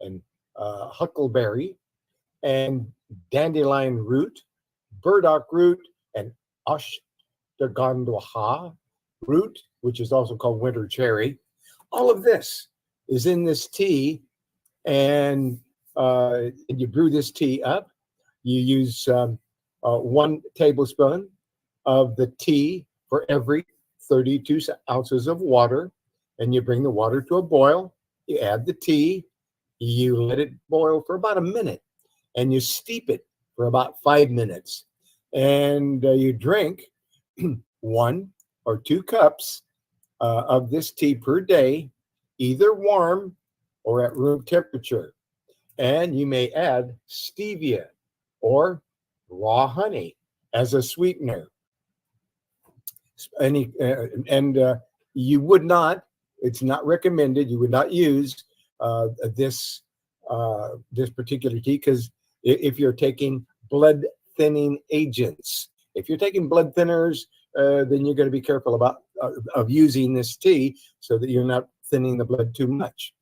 and huckleberry, and dandelion root, burdock root, and ashwagandha root, which is also called winter cherry. All of this is in this tea, and you brew this tea up. You use 1 tablespoon of the tea for every 32 ounces of water, and you bring the water to a boil. You add the tea, you let it boil for about a minute, and you steep it for about 5 minutes, and you drink 1 or 2 cups of this tea per day, either warm or at room temperature. And you may add stevia or raw honey as a sweetener. You would not, it's not recommended, you would not use this particular tea, because if you're taking blood thinning agents, if you're taking blood thinners, then you're going to be careful about of using this tea so that you're not thinning the blood too much.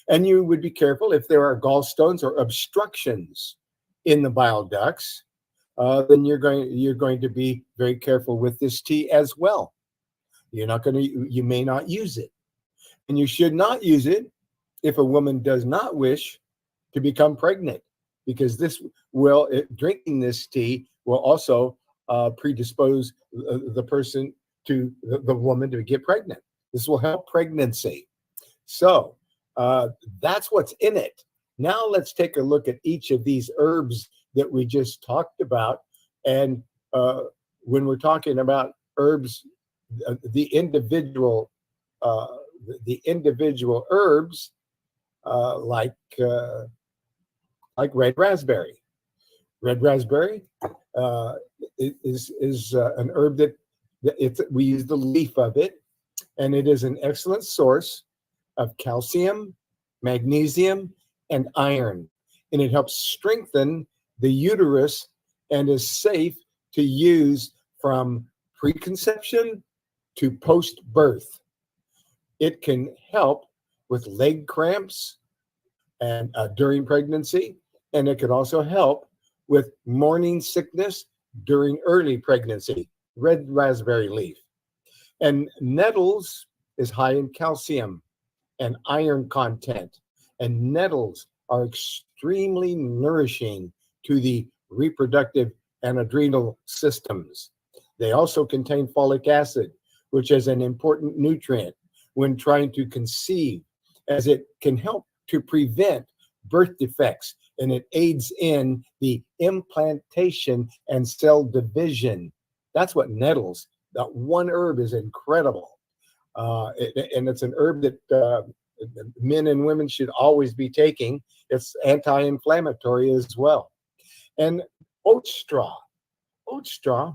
And you would be careful if there are gallstones or obstructions in the bile ducts, then you're going to be very careful with this tea as well. You may not use it, and you should not use it if a woman does not wish to become pregnant, because drinking this tea will also predispose the person to the woman to get pregnant. This will help pregnancy. So that's what's in it. Now let's take a look at each of these herbs that we just talked about. And when we're talking about herbs, the individual herbs, like red raspberry. Red raspberry is an herb that we use the leaf of it, and it is an excellent source of calcium, magnesium, and iron, and it helps strengthen the uterus and is safe to use from preconception to post-birth. It can help with leg cramps and during pregnancy, and it can also help with morning sickness during early pregnancy. Red raspberry leaf. And nettles is high in calcium and iron content, and nettles are extremely nourishing to the reproductive and adrenal systems. They also contain folic acid, which is an important nutrient when trying to conceive, as it can help to prevent birth defects, and it aids in the implantation and cell division. That's what nettles, that one herb is incredible. And it's an herb that men and women should always be taking. It's anti-inflammatory as well. And oat straw. Oat straw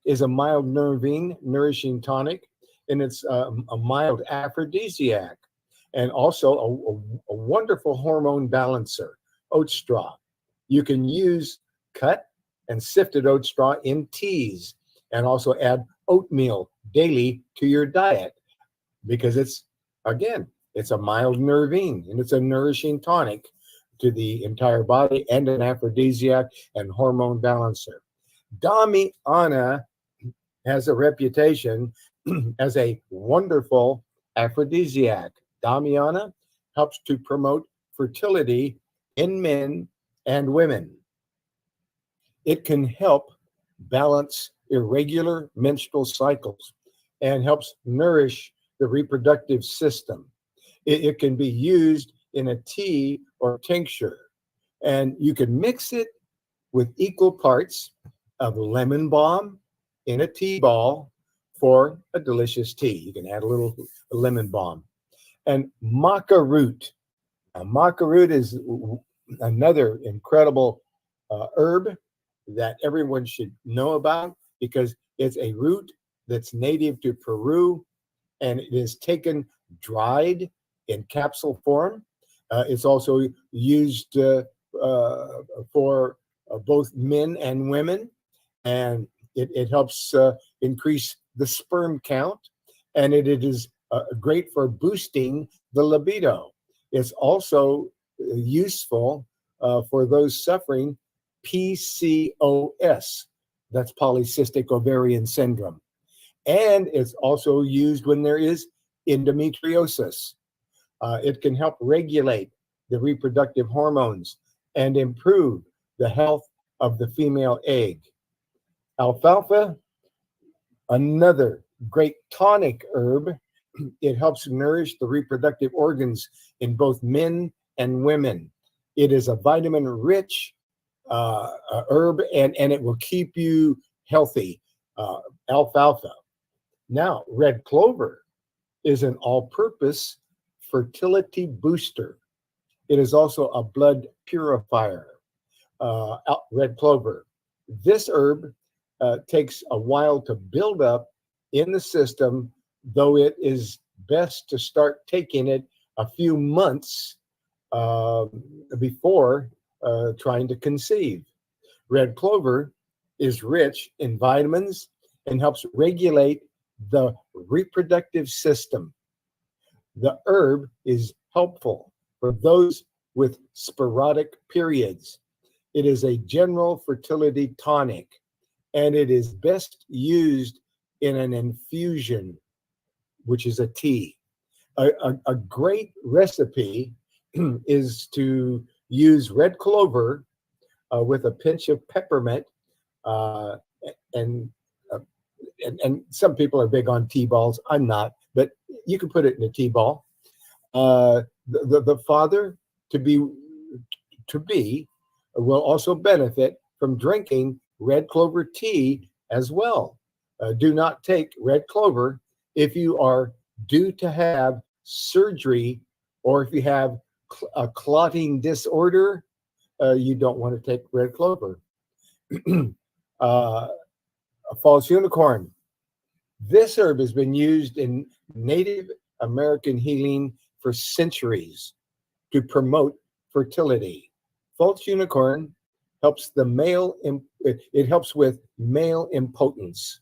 is a mild nourishing tonic, and it's a mild aphrodisiac, and also a wonderful hormone balancer. Oat straw. You can use cut and sifted oat straw in teas, and also add oatmeal daily to your diet, because it's a mild nervine, and it's a nourishing tonic to the entire body, and an aphrodisiac and hormone balancer. Damiana has a reputation as a wonderful aphrodisiac. Damiana helps to promote fertility in men and women. It can help balance irregular menstrual cycles and helps nourish the reproductive system. It can be used in a tea or tincture, and you can mix it with equal parts of lemon balm in a tea ball for a delicious tea. You can add a little lemon balm. And maca root. Now, maca root is another incredible herb that everyone should know about, because it's a root that's native to Peru, and it is taken dried in capsule form. It's also used for both men and women, and it helps increase the sperm count, and it is great for boosting the libido. It's also useful for those suffering PCOS, that's polycystic ovarian syndrome. And it's also used when there is endometriosis. It can help regulate the reproductive hormones and improve the health of the female egg. Alfalfa, another great tonic herb. It helps nourish the reproductive organs in both men and women. It is a vitamin-rich herb, and it will keep you healthy. Alfalfa. Now, red clover is an all-purpose fertility booster. It is also a blood purifier. Red clover. This herb takes a while to build up in the system, though it is best to start taking it a few months before trying to conceive. Red clover is rich in vitamins and helps regulate the reproductive system. The herb is helpful for those with sporadic periods. It is a general fertility tonic, and it is best used in an infusion, which is a tea. A great recipe is to use red clover with a pinch of peppermint, and some people are big on tea balls. I'm not, but you can put it in a tea ball. The father to be will also benefit from drinking red clover tea as well. Do not take red clover if you are due to have surgery, or if you have a clotting disorder. You don't want to take red clover. A false unicorn. This herb has been used in Native American healing for centuries to promote fertility. False unicorn helps the male. It helps with male impotence,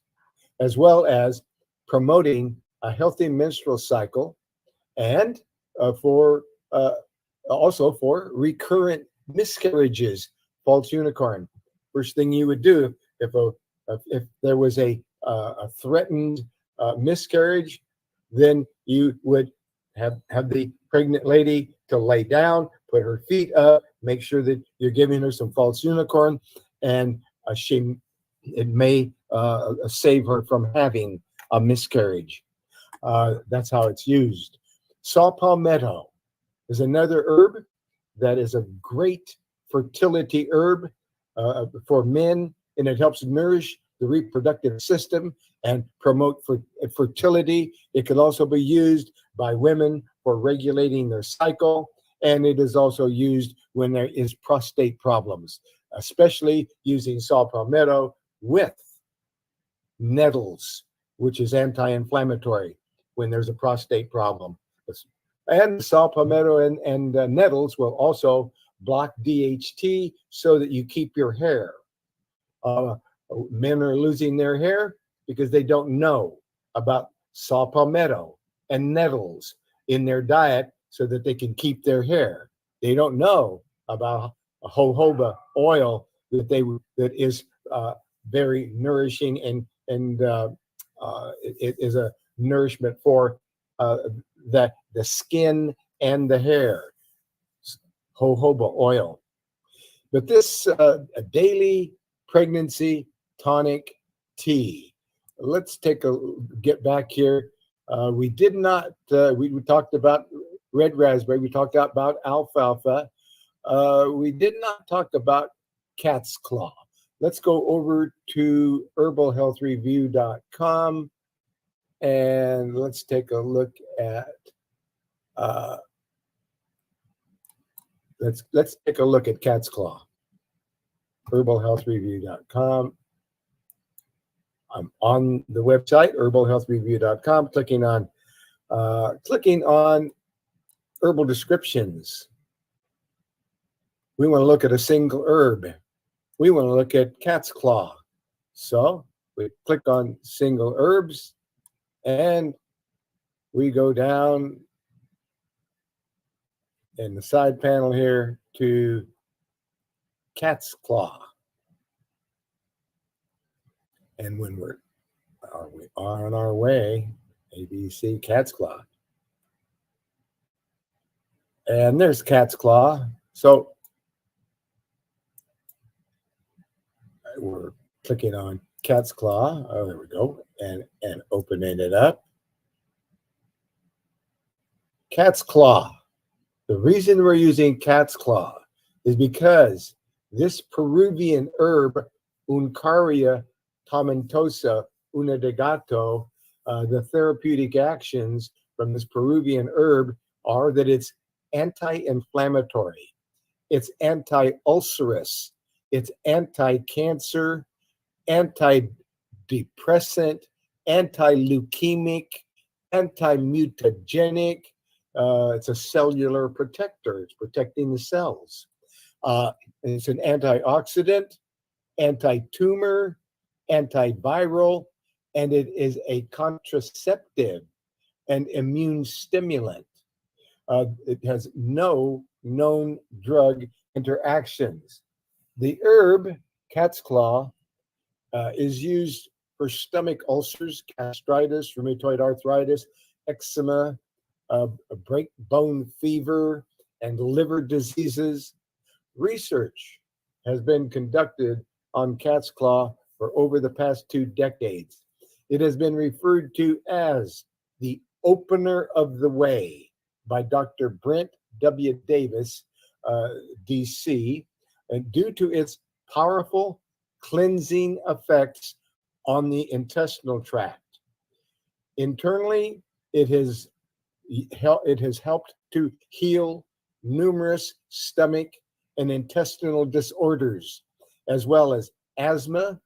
as well as promoting a healthy menstrual cycle, and also for recurrent miscarriages. False unicorn. First thing you would do if there was a threatened miscarriage, then you would have the pregnant lady to lay down, put her feet up, make sure that you're giving her some false unicorn, and it may save her from having a miscarriage. That's how it's used. Saw palmetto is another herb that is a great fertility herb for men, and it helps nourish the reproductive system and promote fertility. It can also be used by women for regulating their cycle, and it is also used when there is prostate problems, especially using saw palmetto with nettles, which is anti-inflammatory when there's a prostate problem. And saw palmetto and nettles will also block DHT so that you keep your hair. Men are losing their hair because they don't know about saw palmetto and nettles in their diet so that they can keep their hair. They don't know about a jojoba oil that is very nourishing, and it is a nourishment for the skin and the hair. Jojoba oil. But this a daily pregnancy tonic tea. Let's get back here. We did not. We talked about red raspberry. We talked about alfalfa. We did not talk about cat's claw. Let's go over to herbalhealthreview.com and let's take a look at let's take a look at cat's claw. herbalhealthreview.com. I'm on the website herbalhealthreview.com, clicking on herbal descriptions. We want to look at a single herb. We want to look at cat's claw. So we click on single herbs and we go down in the side panel here to cat's claw. And when we are on our way, ABC cat's claw. And there's cat's claw. So we're clicking on cat's claw. Oh, there we go. And opening it up. Cat's claw. The reason we're using cat's claw is because this Peruvian herb, Uncaria tomentosa unadagato, the therapeutic actions from this Peruvian herb are that it's anti-inflammatory, it's anti-ulcerous, it's anti-cancer, antidepressant, anti-leukemic, anti-mutagenic. It's a cellular protector. It's protecting the cells. It's an antioxidant, anti-tumor, antiviral, and it is a contraceptive and immune stimulant. It has no known drug interactions. The herb, cat's claw, is used for stomach ulcers, gastritis, rheumatoid arthritis, eczema, break bone fever, and liver diseases. Research has been conducted on cat's claw for over the past 2 decades. It has been referred to as the opener of the way by Dr. Brent W. Davis, DC, and due to its powerful cleansing effects on the intestinal tract. Internally, it has helped to heal numerous stomach and intestinal disorders, as well as asthma,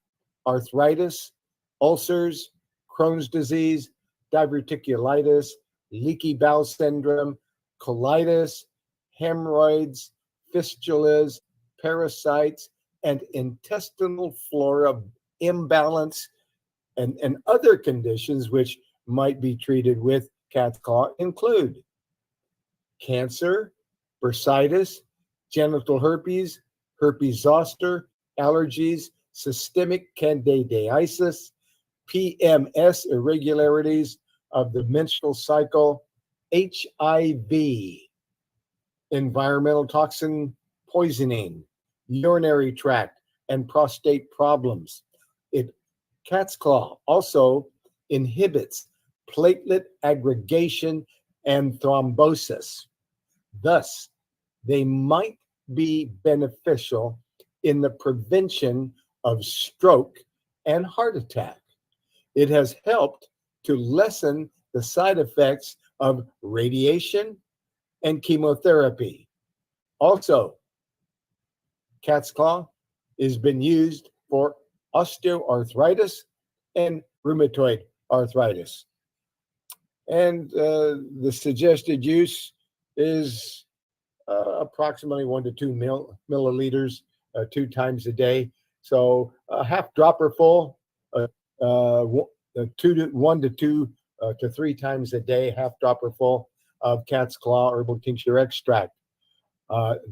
arthritis, ulcers, Crohn's disease, diverticulitis, leaky bowel syndrome, colitis, hemorrhoids, fistulas, parasites, and intestinal flora imbalance, and other conditions which might be treated with cat's claw include cancer, bursitis, genital herpes, herpes zoster, allergies, systemic candidiasis, PMS, irregularities of the menstrual cycle, HIV, environmental toxin poisoning, urinary tract, and prostate problems. Cat's claw also inhibits platelet aggregation and thrombosis. Thus, they might be beneficial in the prevention of stroke and heart attack. It has helped to lessen the side effects of radiation and chemotherapy. Also, cat's claw has been used for osteoarthritis and rheumatoid arthritis. And the suggested use is approximately 1 to 2 milliliters 2 times a day. So a half dropper full, 1 to 2 to 3 times a day, half dropper full of cat's claw herbal tincture extract.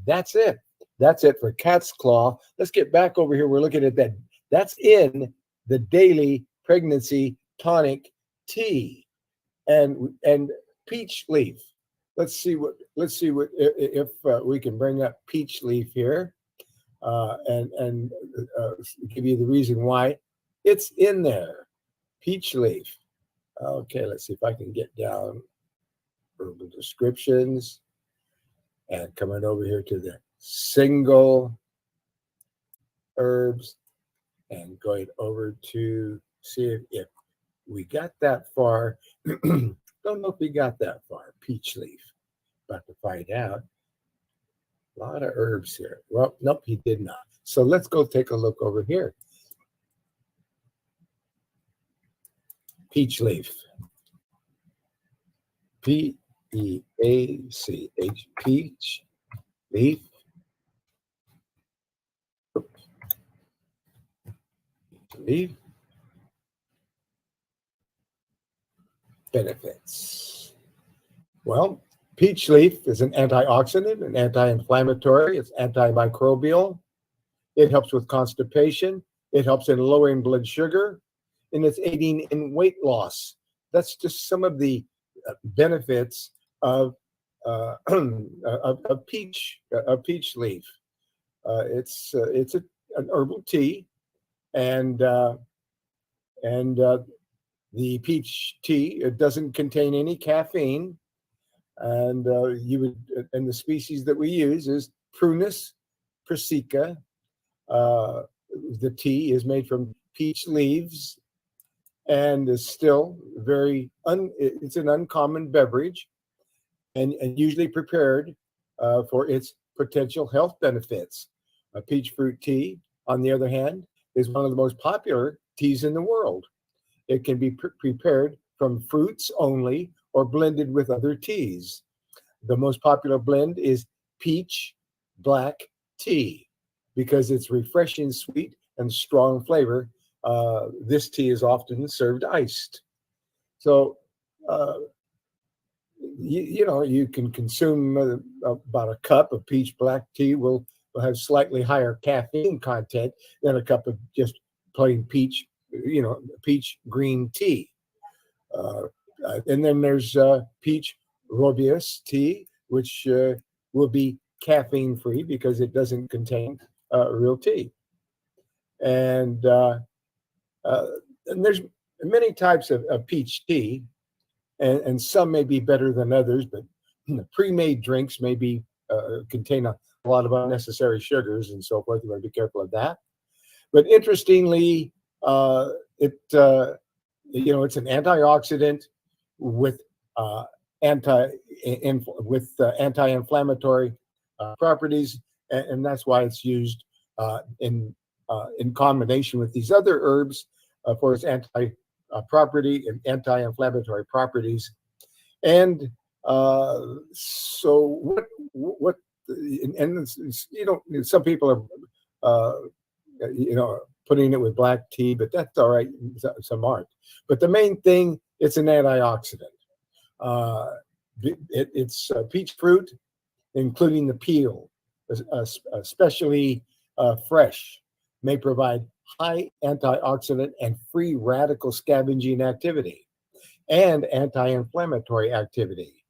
That's it. That's it for cat's claw. Let's get back over here. We're looking at that. That's in the daily pregnancy tonic tea and peach leaf. Let's see what if we can bring up peach leaf here and give you the reason why it's in there. Peach leaf. Okay, let's see if I can get down herbal descriptions, and coming over here to the single herbs and going over to see if we got that far. Don't know if we got that far. Peach leaf. About to find out. A lot of herbs here. Well, nope, he did not. So let's go take a look over here. Peach leaf. P-E-A-C-H. Peach leaf. Leaf. Benefits. Well, peach leaf is an antioxidant, an anti-inflammatory, it's antimicrobial. It helps with constipation. It helps in lowering blood sugar, and it's aiding in weight loss. That's just some of the benefits of peach leaf. It's an herbal tea, and the peach tea, it doesn't contain any caffeine, and the species that we use is Prunus persica. The tea is made from peach leaves and is still it's an uncommon beverage, and usually prepared for its potential health benefits. Peach fruit tea, on the other hand, is one of the most popular teas in the world. It can be prepared from fruits only or blended with other teas. The most popular blend is peach black tea because it's refreshing, sweet, and strong flavor. This tea is often served iced. So, you can consume about a cup of peach black tea will have slightly higher caffeine content than a cup of just plain peach green tea. And then there's peach rooibos tea, which will be caffeine free because it doesn't contain real tea. And there's many types of peach tea, and some may be better than others, but pre-made drinks may be contain a lot of unnecessary sugars and so forth. You want to be careful of that. But interestingly, it's an antioxidant with anti-inflammatory properties, and that's why it's used in combination with these other herbs for its anti-property and anti-inflammatory properties. And so what and some people are putting it with black tea, but that's all right. Some aren't. But the main thing, it's an antioxidant. It's peach fruit, including the peel, especially fresh, may provide high antioxidant and free radical scavenging activity and anti-inflammatory activity.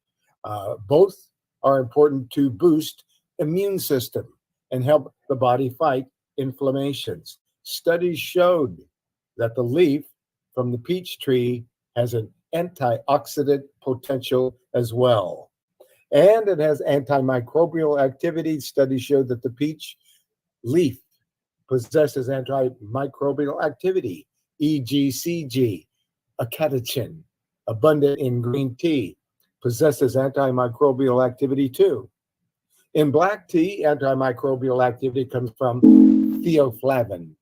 Both are important to boost immune system and help the body fight inflammations. Studies showed that the leaf from the peach tree has an antioxidant potential as well. And it has antimicrobial activity. Studies showed that the peach leaf possesses antimicrobial activity, e.g. CG, a catechin, abundant in green tea, possesses antimicrobial activity too. In black tea, antimicrobial activity comes from theoflavin.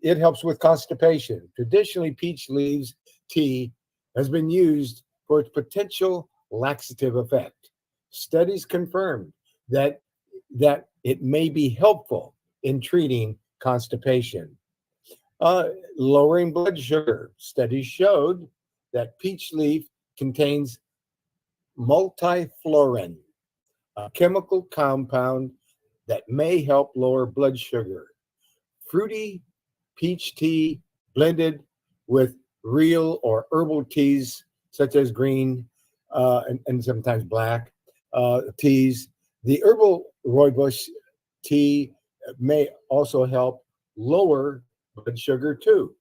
It helps with constipation. Traditionally, peach leaves tea has been used for its potential laxative effect. Studies confirmed that it may be helpful in treating constipation. Lowering blood sugar. Studies showed that peach leaf contains multiflorin, a chemical compound that may help lower blood sugar. Fruity peach tea blended with real or herbal teas, such as green and sometimes black teas. The herbal rooibos tea may also help lower blood sugar too,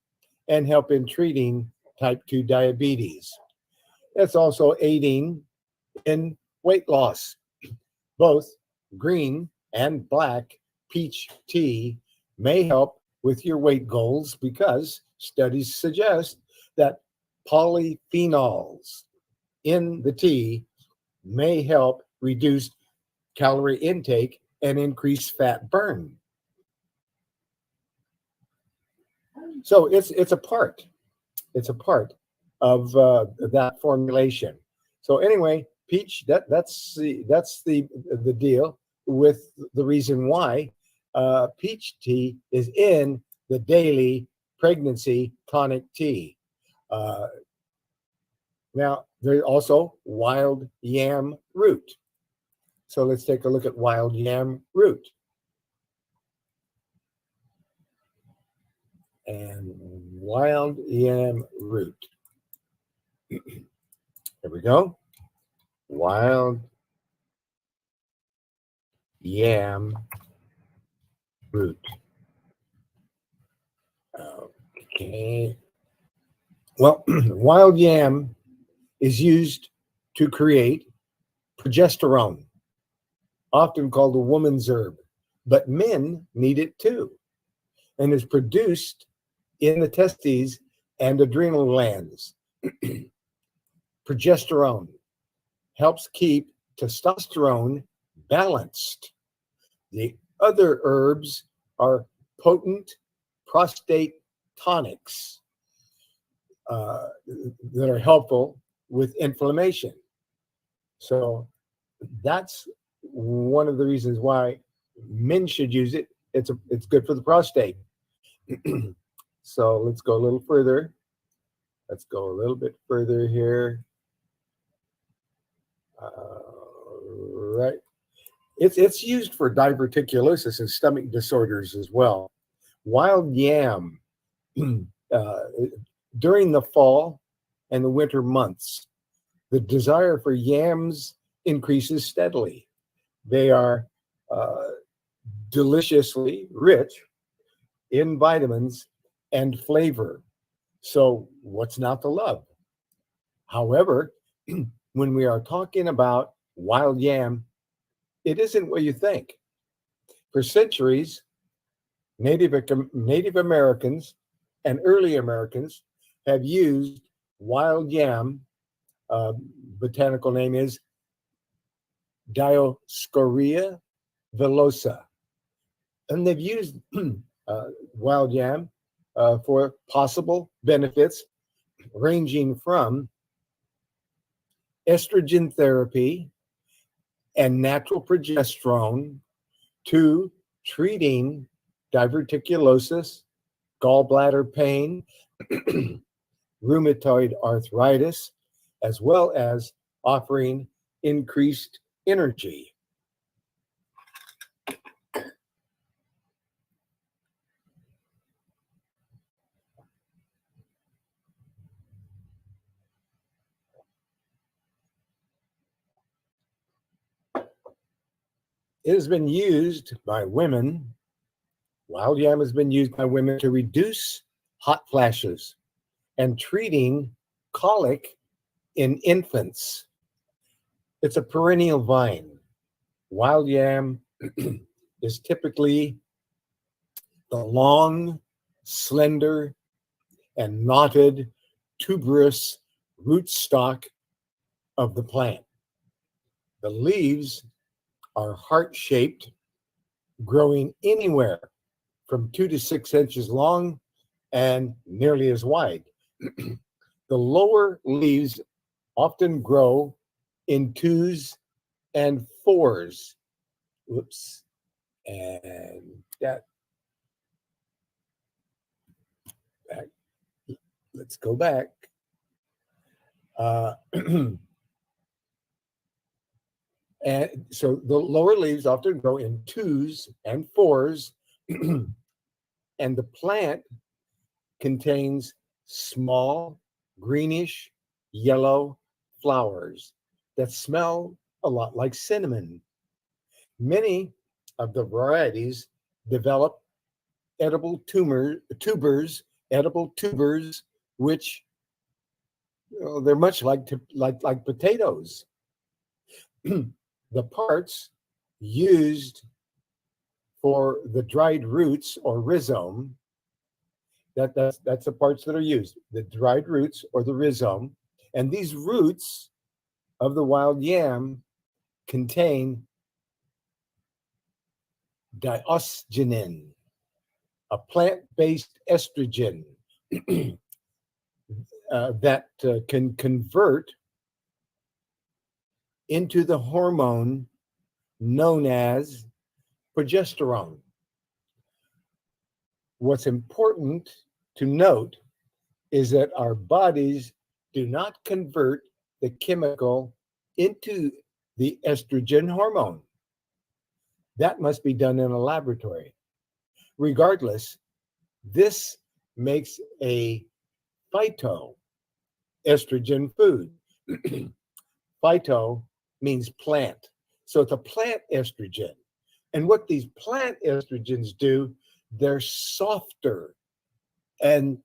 and help in treating type 2 diabetes. It's also aiding in weight loss. Both green and black peach tea may help with your weight goals because studies suggest that polyphenols in the tea may help reduce calorie intake and increase fat burn. So it's a part. It's a part of that formulation. So anyway, peach. That's the deal with the reason why peach tea is in the daily pregnancy tonic tea. Now there's also wild yam root. So let's take a look at wild yam root. And wild yam root. Here we go. Wild yam root. Okay. Well, wild yam is used to create progesterone, often called a woman's herb, but men need it too, and is produced in the testes and adrenal glands. Progesterone helps keep testosterone balanced. The other herbs are potent prostate tonics that are helpful with inflammation. So that's one of the reasons why men should use it. It's good for the prostate. So let's go a little further. Let's go a little bit further here. Right. It's used for diverticulosis and stomach disorders as well. Wild yam during the fall and the winter months, the desire for yams increases steadily. They are deliciously rich in vitamins and flavor. So what's not to love? However, when we are talking about wild yam, it isn't what you think. For centuries, Native Americans and early Americans have used wild yam. Botanical name is Dioscorea villosa. And they've used wild yam for possible benefits ranging from estrogen therapy and natural progesterone to treating diverticulosis, gallbladder pain, rheumatoid arthritis, as well as offering increased energy. It has been used by women. Wild yam has been used by women to reduce hot flashes and treating colic in infants. It's a perennial vine. Wild yam is typically the long, slender, and knotted tuberous rootstock of the plant. The leaves are heart-shaped, growing anywhere from 2 to 6 inches long and nearly as wide. The lower leaves often grow in 2s and 4s. Whoops. And that back. Let's go back. And so the lower leaves often grow in 2s and 4s, and the plant contains small, greenish, yellow flowers that smell a lot like cinnamon. Many of the varieties develop edible tubers, which Well, they're much like potatoes. The parts used for the dried roots or rhizome, that's the parts that are used, the dried roots or the rhizome. And these roots of the wild yam contain diosgenin, a plant-based estrogen that can convert into the hormone known as progesterone. What's important to note is that our bodies do not convert the chemical into the estrogen hormone. That must be done in a laboratory. Regardless, this makes a phytoestrogen food. Phyto means plant. So it's a plant estrogen. And what these plant estrogens do, they're softer and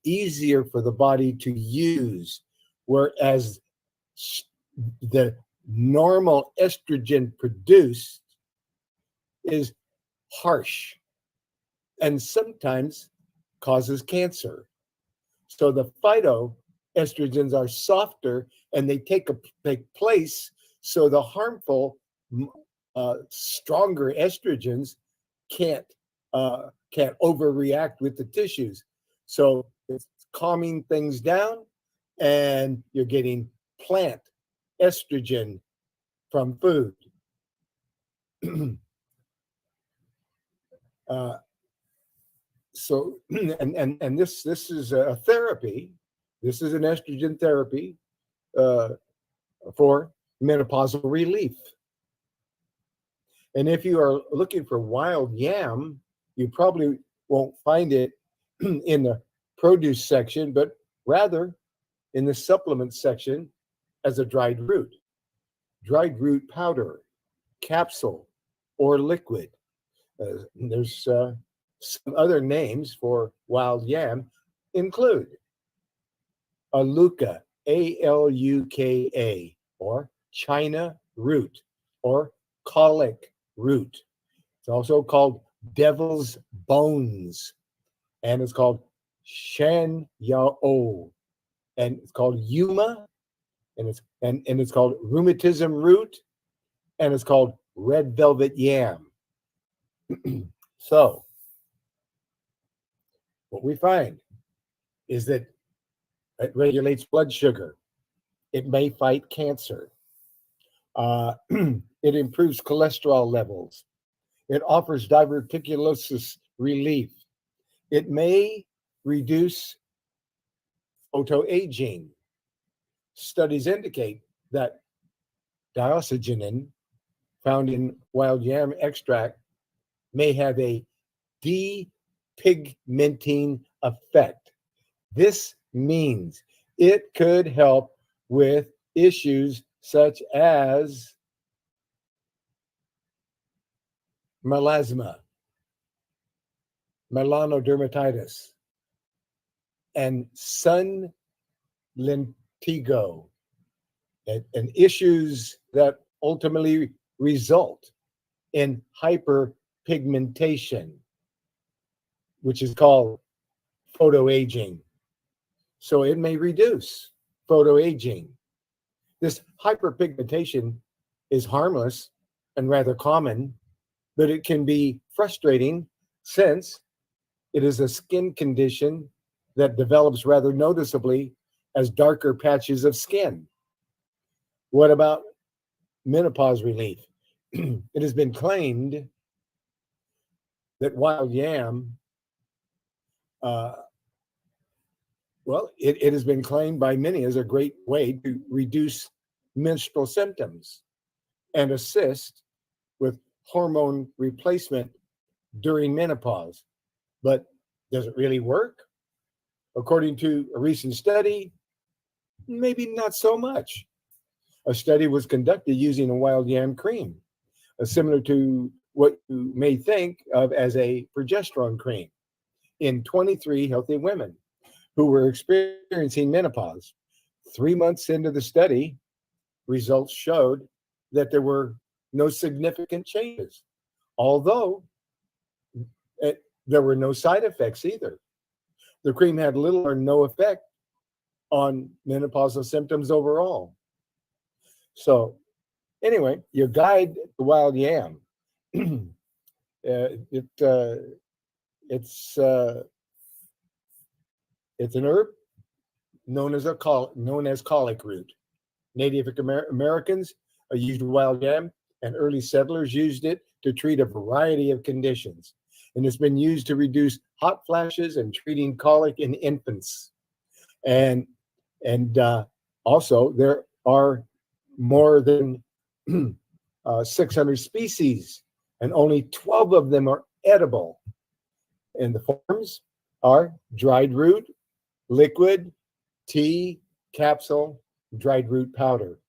easier for the body to use, whereas the normal estrogen produced is harsh and sometimes causes cancer. So the phytoestrogens are softer and they take place, so the harmful stronger estrogens can't overreact with the tissues. So it's calming things down, and you're getting plant estrogen from food. So and this is a therapy. This is an estrogen therapy for menopausal relief. And if you are looking for wild yam, you probably won't find it in the produce section, but rather in the supplement section as a dried root powder, capsule, or liquid. There's some other names for wild yam include Aluka, Aluka, or China root, or colic root. It's also called devil's bones, and it's called shan yao, and it's called yuma, and it's called rheumatism root, and it's called red velvet yam. So what we find is that it regulates blood sugar. It may fight cancer. It improves cholesterol levels. It offers diverticulosis relief. It may reduce photoaging. Studies indicate that diosgenin found in wild yam extract may have a depigmenting effect. This means it could help with issues such as melasma, melanodermatitis, and sun lentigo, and issues that ultimately result in hyperpigmentation, which is called photoaging. So it may reduce photoaging. This hyperpigmentation is harmless and rather common, but it can be frustrating since it is a skin condition that develops rather noticeably as darker patches of skin. What about menopause relief? It has been claimed that wild yam, it has been claimed by many as a great way to reduce menstrual symptoms and assist with hormone replacement during menopause. But does it really work? According to a recent study, maybe not so much. A study was conducted using a wild yam cream, similar to what you may think of as a progesterone cream, in 23 healthy women. who were experiencing menopause. 3 months into the study, results showed that there were no significant changes, although there were no side effects either. The cream had little or no effect on menopausal symptoms overall. So anyway, your guide to wild yam. It's an herb known as colic root. Native Americans used wild yam, and early settlers used it to treat a variety of conditions. And it's been used to reduce hot flashes and treating colic in infants. And also there are more than 600 species, and only 12 of them are edible. And the forms are dried root, liquid, tea, capsule, dried root powder.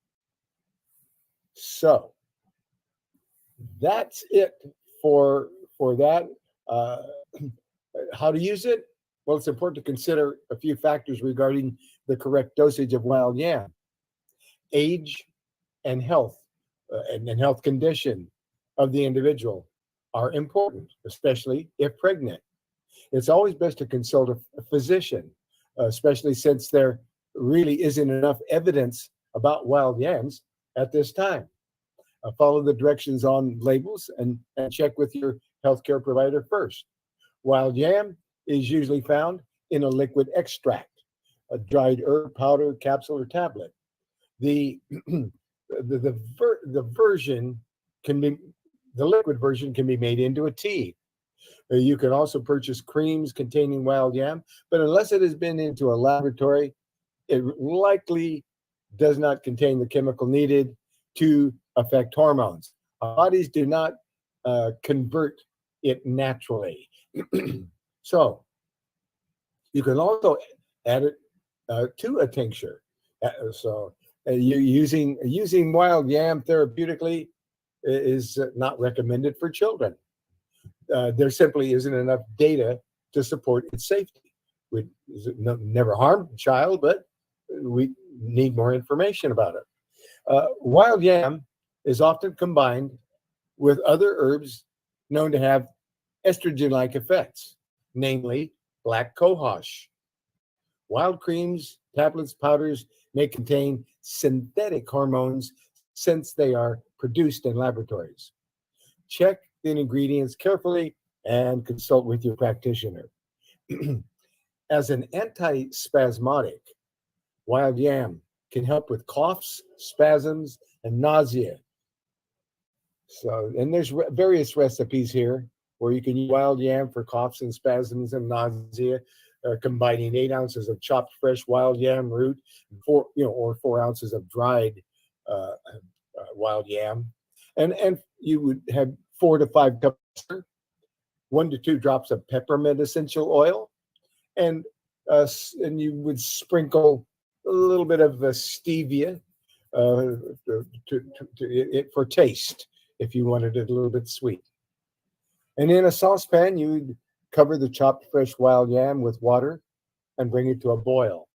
So that's it for that. How to use it? Well, it's important to consider a few factors regarding the correct dosage of wild yam. Age and health and health condition of the individual are important, especially if pregnant. It's always best to consult a physician, especially since there really isn't enough evidence about wild yams at this time. Follow the directions on labels and check with your healthcare provider first. Wild yam is usually found in a liquid extract, a dried herb, powder, capsule, or tablet. The liquid version can be made into a tea. You can also purchase creams containing wild yam, but unless it has been into a laboratory, it likely does not contain the chemical needed to affect hormones. Our bodies do not convert it naturally. So you can also add it to a tincture. Using wild yam therapeutically is not recommended for children. There simply isn't enough data to support its safety. We never harm a child, but we need more information about it. Wild yam is often combined with other herbs known to have estrogen-like effects, namely black cohosh. Wild creams, tablets, powders may contain synthetic hormones since they are produced in laboratories. Check the ingredients carefully and consult with your practitioner. As an antispasmodic, wild yam can help with coughs, spasms, and nausea. So, and there's various recipes here where you can use wild yam for coughs and spasms and nausea, combining 8 ounces of chopped fresh wild yam root, or 4 ounces of dried wild yam, and you would have 4 to 5 cups, 1 to 2 drops of peppermint essential oil, and you would sprinkle a little bit of stevia for taste if you wanted it a little bit sweet. And in a saucepan, you would cover the chopped fresh wild yam with water and bring it to a boil.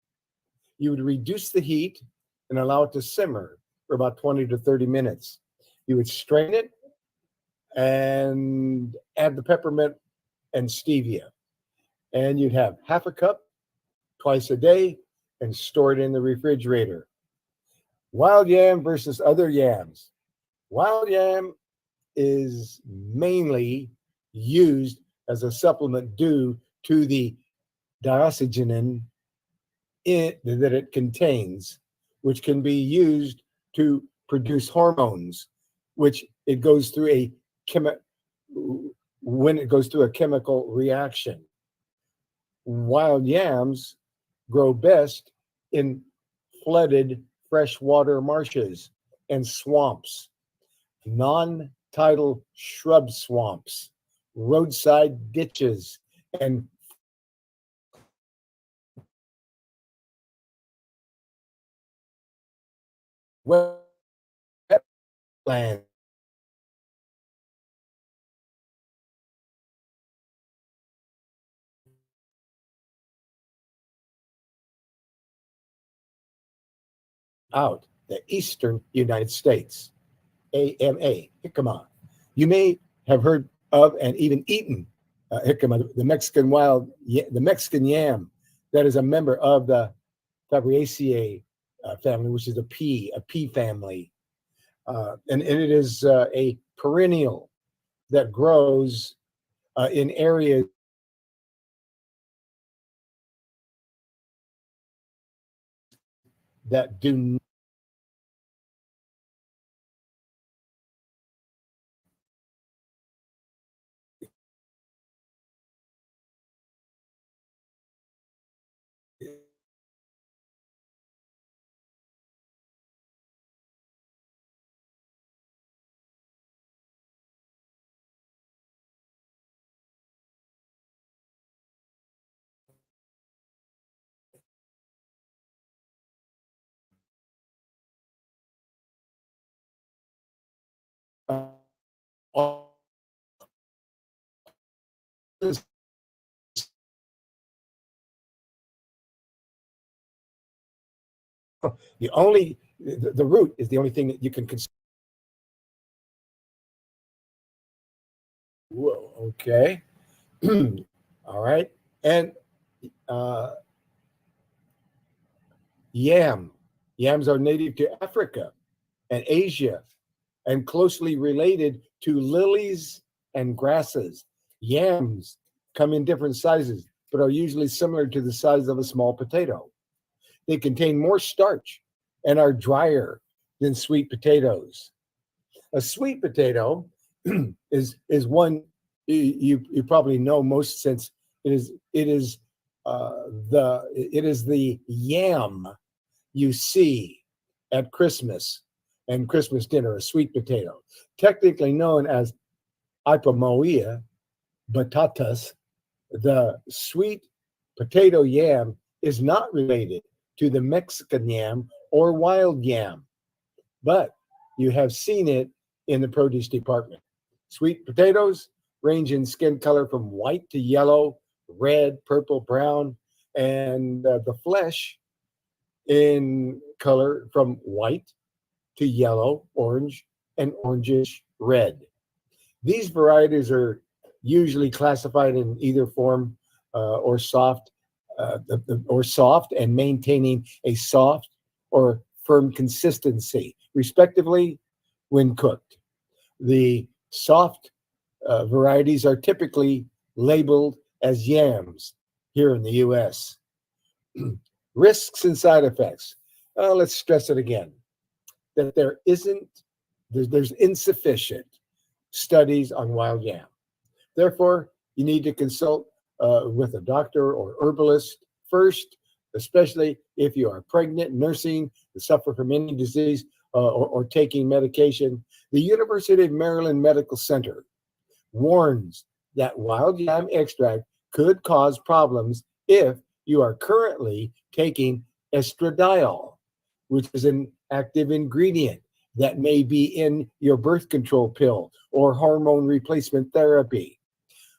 You would reduce the heat and allow it to simmer for about 20 to 30 minutes. You would strain it and add the peppermint and stevia. And you'd have half a cup twice a day and store it in the refrigerator. Wild yam versus other yams. Wild yam is mainly used as a supplement due to the dioxygenin that it contains, which can be used to produce hormones, which it goes through when it goes through a chemical reaction. Wild yams grow best in flooded freshwater marshes and swamps, non-tidal shrub swamps, roadside ditches, and wetlands. throughout the eastern United States. AMA, jicama. You may have heard of and even eaten jicama, the Mexican yam that is a member of the Fabaceae family, which is a pea family. And it is a perennial that grows in areas that do the root is the only thing that you can consume. Whoa, okay. All right. And yams are native to Africa and Asia and closely related to lilies and grasses. Yams come in different sizes, but are usually similar to the size of a small potato. They contain more starch and are drier than sweet potatoes. A sweet potato is one you probably know most, since it is the yam you see at Christmas and Christmas dinner, a sweet potato, technically known as Ipomoea batatas. The sweet potato yam is not related to the Mexican yam or wild yam, but you have seen it in the produce department. Sweet potatoes range in skin color from white to yellow, red, purple, brown, and the flesh in color from white to yellow, orange, and orangish red. These varieties are usually classified in either form or soft and maintaining a soft or firm consistency, respectively, when cooked. The soft varieties are typically labeled as yams here in the U.S. Risks and side effects. Let's stress it again, that there's insufficient studies on wild yam. Therefore, you need to consult with a doctor or herbalist first, especially if you are pregnant, nursing, suffer from any disease, or taking medication. The University of Maryland Medical Center warns that wild yam extract could cause problems if you are currently taking estradiol, which is an active ingredient that may be in your birth control pill or hormone replacement therapy.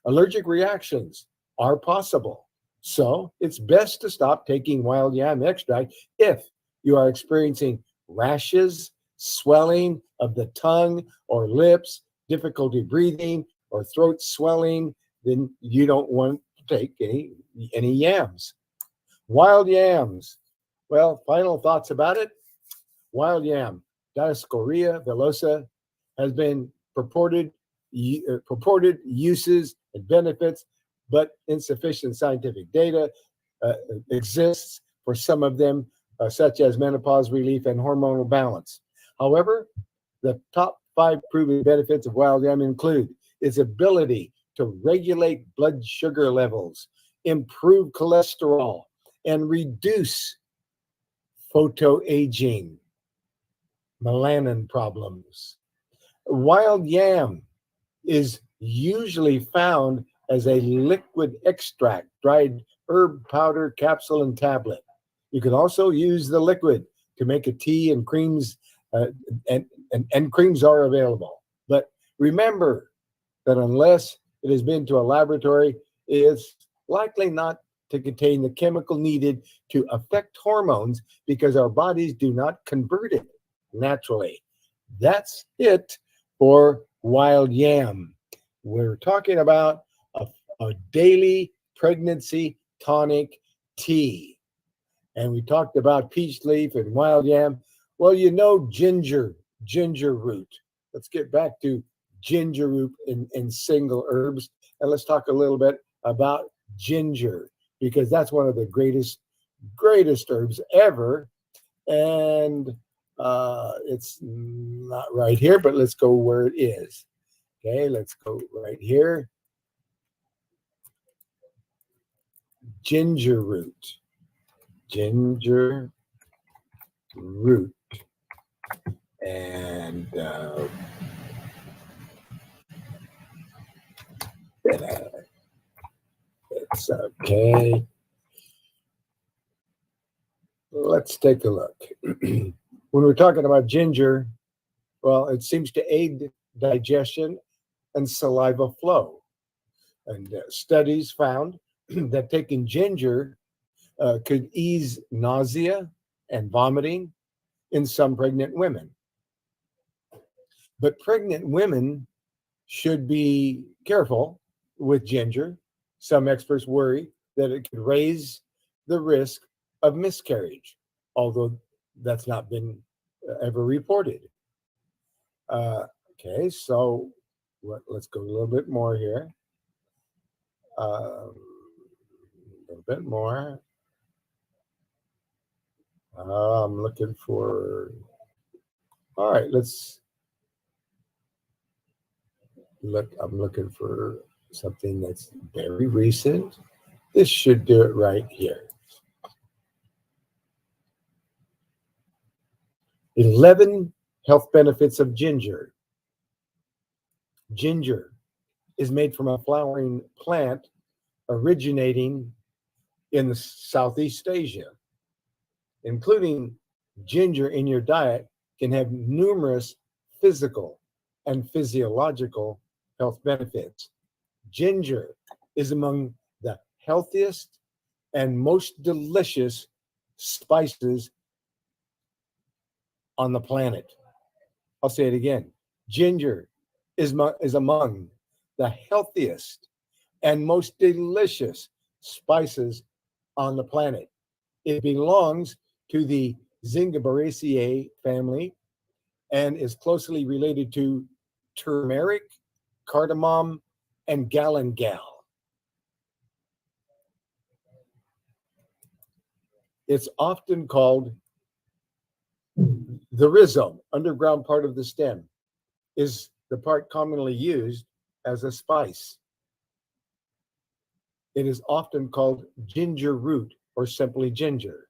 Allergic reactions are possible, so it's best to stop taking wild yam extract if you are experiencing rashes, swelling of the tongue or lips, difficulty breathing, or throat swelling. Then you don't want to take any yams. Wild yams. Well, final thoughts about it. Wild yam, Dioscorea villosa, has been purported uses and benefits, but insufficient scientific data exists for some of them, such as menopause relief and hormonal balance. However, the top 5 proven benefits of wild yam include its ability to regulate blood sugar levels, improve cholesterol, and reduce photoaging, melanin problems. Wild yam is usually found as a liquid extract, dried herb powder, capsule, and tablet. You can also use the liquid to make a tea, and creams, and creams are available. But remember that unless it has been to a laboratory, it's likely not to contain the chemical needed to affect hormones because our bodies do not convert it naturally. That's it for wild yam. We're talking about a daily pregnancy tonic tea. And we talked about peach leaf and wild yam. Well, you know ginger root. Let's get back to ginger root in single herbs. And let's talk a little bit about ginger, because that's one of the greatest herbs ever. And it's not right here, but let's go where it is. Okay, let's go right here. Ginger root. And it's okay. Let's take a look. When we're talking about ginger, well, it seems to aid digestion and saliva flow. And studies found that taking ginger could ease nausea and vomiting in some pregnant women. But pregnant women should be careful with ginger. Some experts worry that it could raise the risk of miscarriage, although that's not been ever reported. Okay, so let's go a little bit more here. A little bit more. I'm looking for. All right, let's look. I'm looking for something that's very recent. This should do it right here. 11 health benefits of ginger. Ginger is made from a flowering plant originating in Southeast Asia. Including ginger in your diet can have numerous physical and physiological health benefits. Ginger is among the healthiest and most delicious spices on the planet. I'll say it again. Ginger is among the healthiest and most delicious spices on the planet. It belongs to the Zingiberaceae family and is closely related to turmeric, cardamom, and galangal. It's often called the rhizome, underground part of the stem, is the part commonly used as a spice. It is often called ginger root or simply ginger.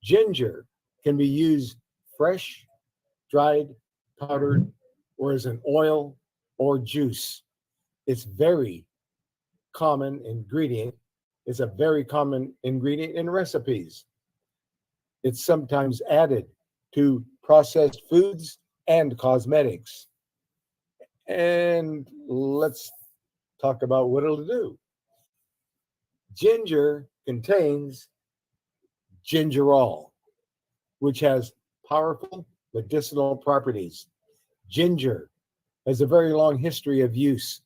Ginger can be used fresh, dried, powdered, or as an oil or juice. It's very common ingredient. It's a very common ingredient in recipes. It's sometimes added to processed foods and cosmetics. And let's talk about what it'll do. Ginger contains gingerol, which has powerful medicinal properties. Ginger has a very long history of use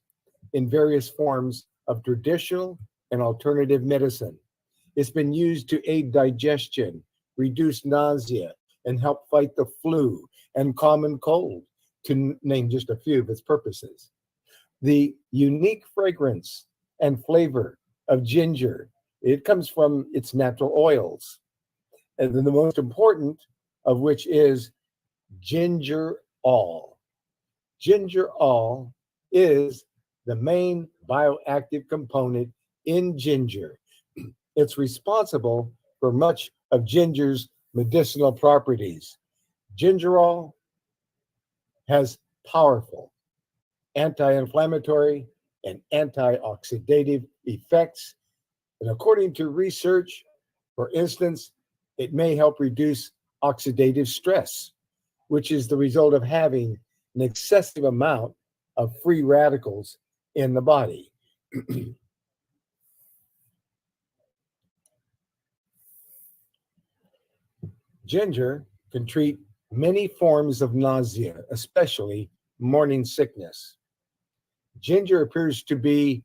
in various forms of traditional and alternative medicine. It's been used to aid digestion, reduce nausea, and help fight the flu and common cold, to name just a few of its purposes. The unique fragrance and flavor of ginger, it comes from its natural oils. And then the most important of which is gingerol. Gingerol is the main bioactive component in ginger. It's responsible for much of ginger's medicinal properties. Gingerol has powerful anti-inflammatory and antioxidative effects. And according to research, for instance, it may help reduce oxidative stress, which is the result of having an excessive amount of free radicals in the body. Ginger can treat many forms of nausea, especially morning sickness. Ginger appears to be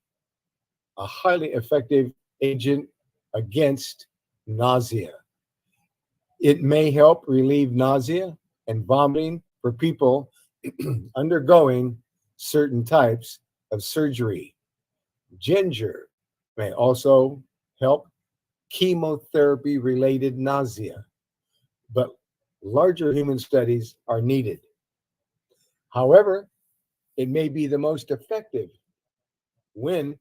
a highly effective agent against nausea. It may help relieve nausea and vomiting for people undergoing certain types of surgery. Ginger may also help chemotherapy-related nausea, but larger human studies are needed. However, it may be the most effective when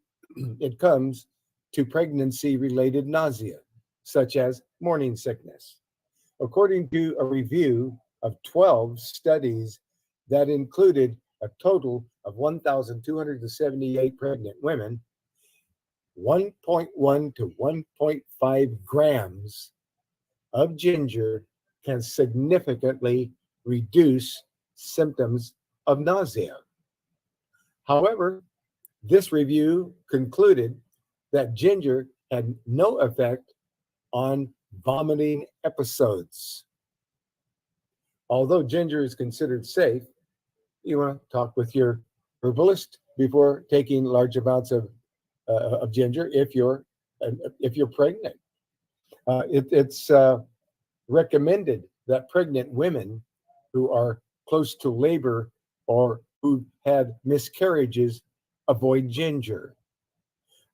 it comes to pregnancy-related nausea, such as morning sickness. According to a review of 12 studies that included a total of 1,278 pregnant women, 1.1 to 1.5 grams of ginger can significantly reduce symptoms of nausea. However, this review concluded that ginger had no effect on vomiting episodes. Although ginger is considered safe, you want to talk with your herbalist before taking large amounts of ginger if you're pregnant. It's recommended that pregnant women who are close to labor or who had miscarriages avoid ginger.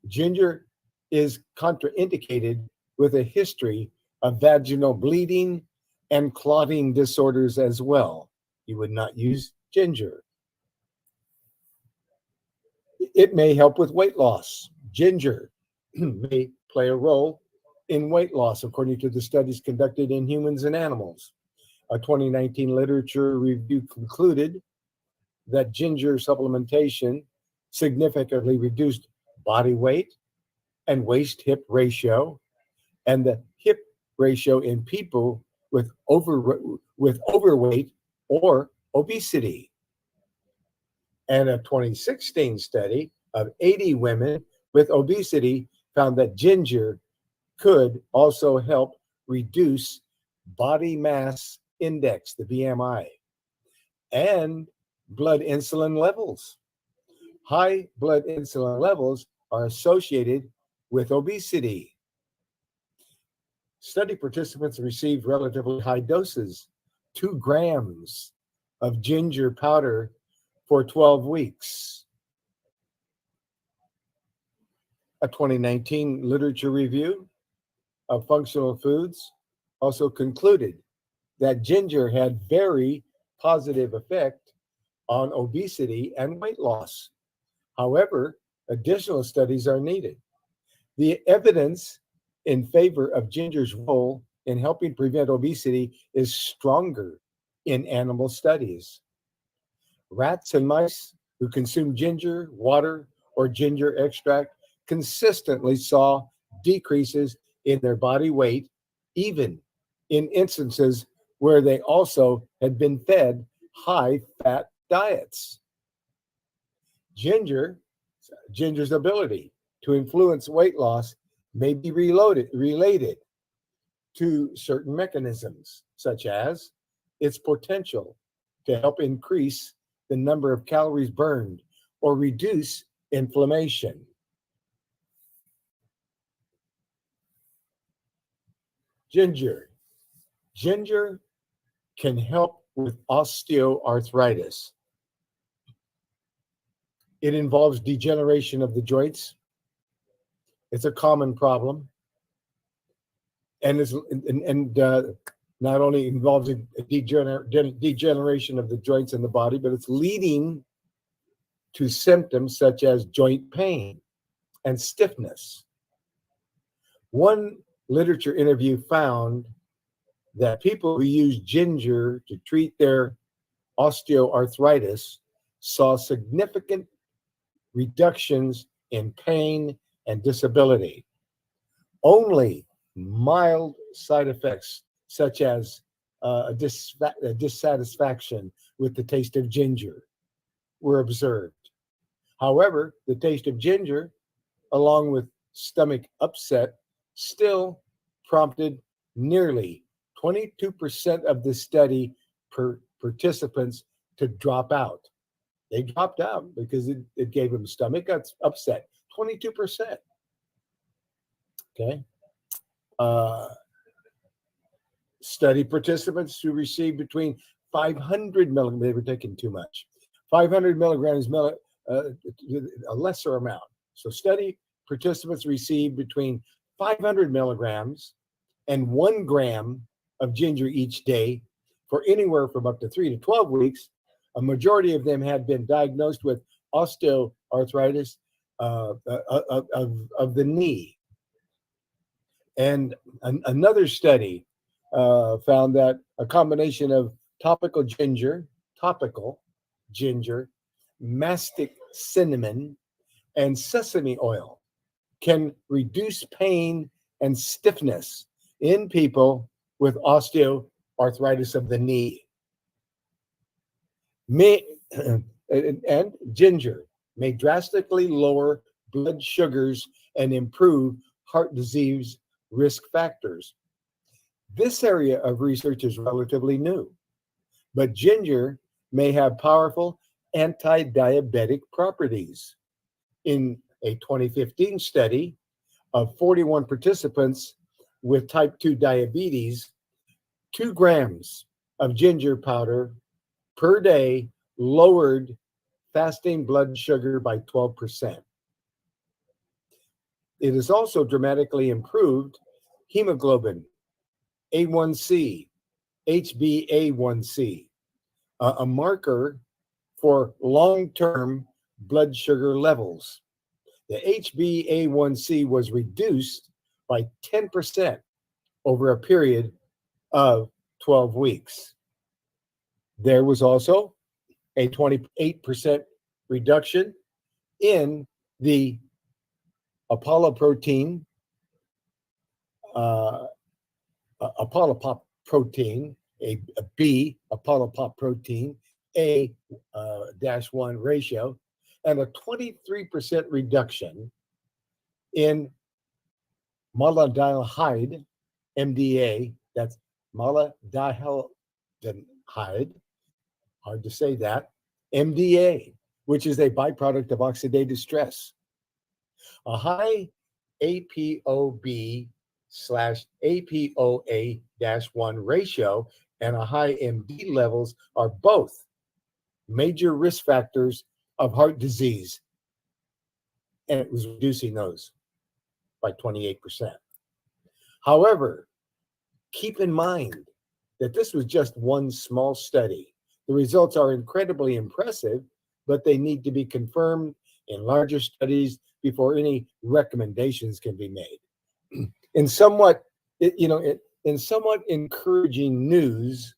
Ginger is contraindicated with a history of vaginal bleeding and clotting disorders as well. You would not use ginger. It may help with weight loss. Ginger may play a role in weight loss, according to the studies conducted in humans and animals. A 2019 literature review concluded that ginger supplementation significantly reduced body weight and waist-hip ratio, and the hip ratio in people with overweight or obesity. And a 2016 study of 80 women with obesity found that ginger could also help reduce body mass index, the BMI, and blood insulin levels. High blood insulin levels are associated with obesity. Study participants received relatively high doses, 2 grams of ginger powder for 12 weeks. A 2019 literature review of functional foods also concluded that ginger had very positive effect on obesity and weight loss. However, additional studies are needed. The evidence in favor of ginger's role in helping prevent obesity is stronger in animal studies. Rats and mice who consume ginger, water, or ginger extract consistently saw decreases in their body weight, even in instances where they also had been fed high-fat diets. Ginger's ability to influence weight loss may be related to certain mechanisms, such as its potential to help increase the number of calories burned or reduce inflammation. Ginger can help with osteoarthritis. It involves degeneration of the joints. It's a common problem, and not only involves a degeneration of the joints in the body, but it's leading to symptoms such as joint pain and stiffness. One literature interview found that people who use ginger to treat their osteoarthritis saw significant reductions in pain and disability. Only mild side effects, such as a dissatisfaction with the taste of ginger, were observed. However, the taste of ginger, along with stomach upset, still prompted nearly 22% of the study participants to drop out. They dropped out because it gave them stomach upset. 22%. Okay. Study participants who received between 500 milligrams, they were taking too much. 500 milligrams, a lesser amount. So study participants received between 500 milligrams and 1 gram of ginger each day for anywhere from up to 3 to 12 weeks. A majority of them had been diagnosed with osteoarthritis of the knee. And another study found that a combination of topical ginger, mastic cinnamon, and sesame oil can reduce pain and stiffness in people with osteoarthritis of the knee. And ginger may drastically lower blood sugars and improve heart disease risk factors. This area of research is relatively new, but ginger may have powerful anti-diabetic properties. In a 2015 study of 41 participants with type 2 diabetes, 2 grams of ginger powder per day lowered fasting blood sugar by 12%. It has also dramatically improved hemoglobin, A1C, HbA1c, a marker for long-term blood sugar levels. The HbA1c was reduced by 10% over a period of 12 weeks. There was also a 28% reduction in the apolipoprotein, apolipoprotein, a B apolipoprotein A-1 ratio, and a 23% reduction in malondialdehyde, MDA, that's malondialdehyde, hard to say that, MDA, which is a byproduct of oxidative stress. A high ApoB/ApoA-1 ratio and a high MD levels are both major risk factors of heart disease, and it was reducing those by 28%. However, keep in mind that this was just one small study. The results are incredibly impressive, but they need to be confirmed in larger studies before any recommendations can be made. In somewhat encouraging news,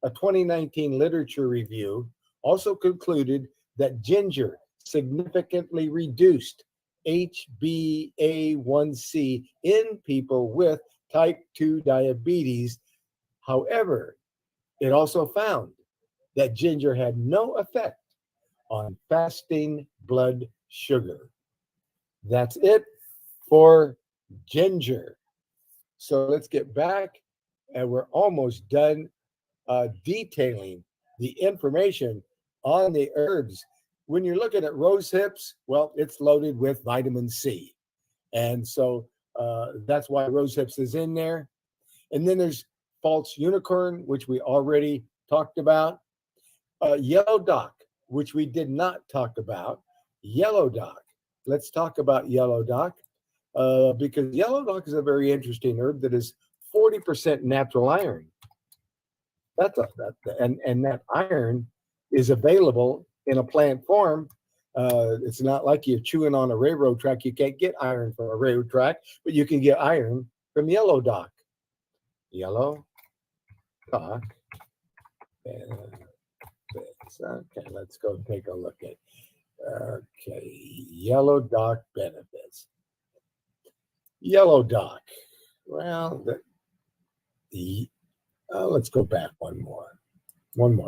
a 2019 literature review also concluded that ginger significantly reduced HbA1c in people with type 2 diabetes. However, it also found that ginger had no effect on fasting blood sugar. That's it for ginger. So let's get back, and we're almost done detailing the information on the herbs. When you're looking at rose hips, well, it's loaded with vitamin C. And so that's why rose hips is in there. And then there's false unicorn, which we already talked about. Yellow dock, which we did not talk about. Yellow dock. Let's talk about yellow dock because yellow dock is a very interesting herb that is 40% natural iron. And that iron is available in a plant form. It's not like you're chewing on a railroad track. You can't get iron from a railroad track, but you can get iron from yellow dock. Yellow dock. Okay, let's go take a look at. Okay, yellow dock benefits. Yellow dock. Well, let's go back one more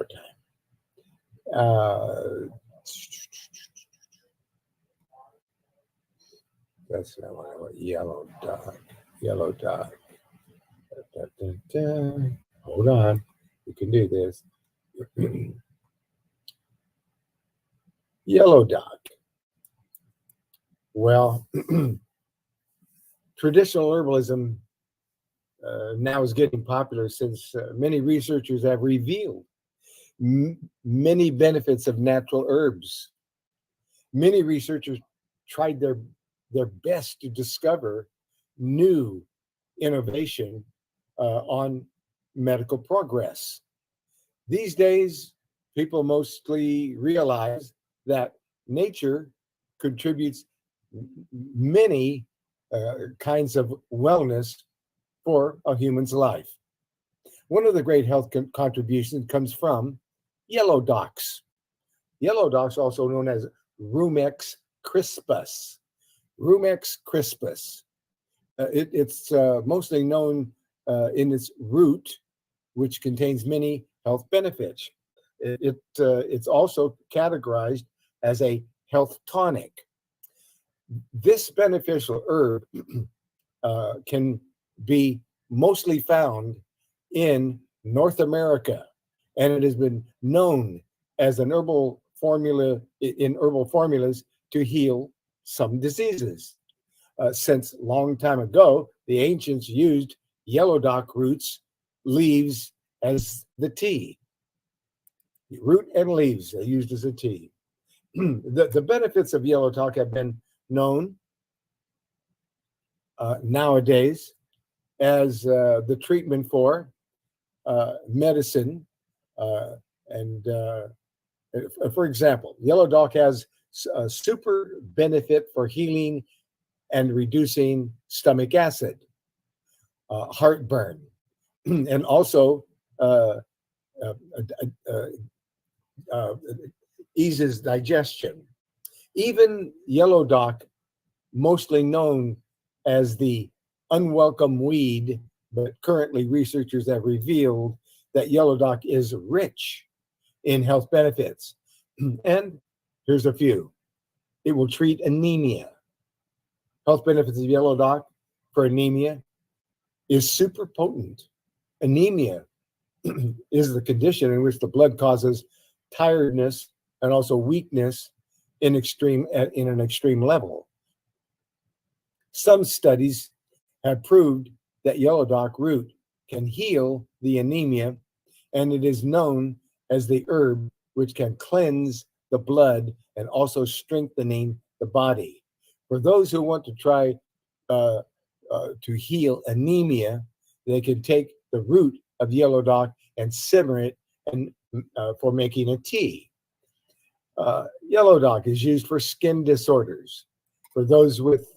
time. That's not what I want. Yellow dock. Da, da, da. Hold on. You can do this. Yellow dock. Well, traditional herbalism now is getting popular since many researchers have revealed many benefits of natural herbs. Many researchers tried their best to discover new innovation on medical progress. These days, people mostly realize that nature contributes many kinds of wellness for a human's life. One of the great health contributions comes from yellow docks. Yellow docks, also known as Rumex crispus. Rumex crispus. It's mostly known in its root, which contains many health benefits. It's also categorized as a health tonic. This beneficial herb can be mostly found in North America, and it has been known as an herbal formula in herbal formulas to heal some diseases. Since long time ago, the ancients used yellow dock roots, leaves as the tea. Root and leaves are used as a tea. The benefits of yellow dock have been known nowadays as the treatment for medicine. And for example, yellow dock has a super benefit for healing and reducing stomach acid, heartburn, and also eases digestion. Even yellow dock, mostly known as the unwelcome weed, but currently researchers have revealed that yellow dock is rich in health benefits. And here's a few. It will treat anemia. Health benefits of yellow dock for anemia is super potent. Anemia is the condition in which the blood causes tiredness and also weakness in an extreme level. Some studies have proved that yellow dock root can heal the anemia, and it is known as the herb which can cleanse the blood and also strengthening the body. For those who want to try to heal anemia, they can take the root of yellow dock and simmer it and for making a tea. Yellow dock is used for skin disorders. For those with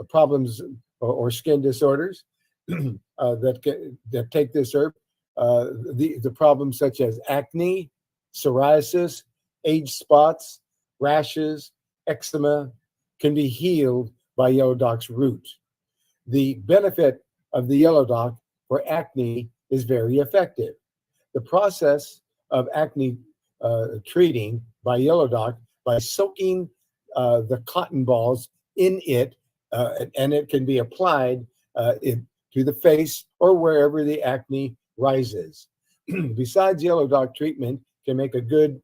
problems or skin disorders that take this herb, the problems such as acne, psoriasis, age spots, rashes, eczema can be healed by yellow dock's root. The benefit of the yellow dock for acne is very effective. The process of acne treating by yellow dock by soaking the cotton balls in it, and it can be applied to the face or wherever the acne rises. Besides, yellow dock treatment can make a good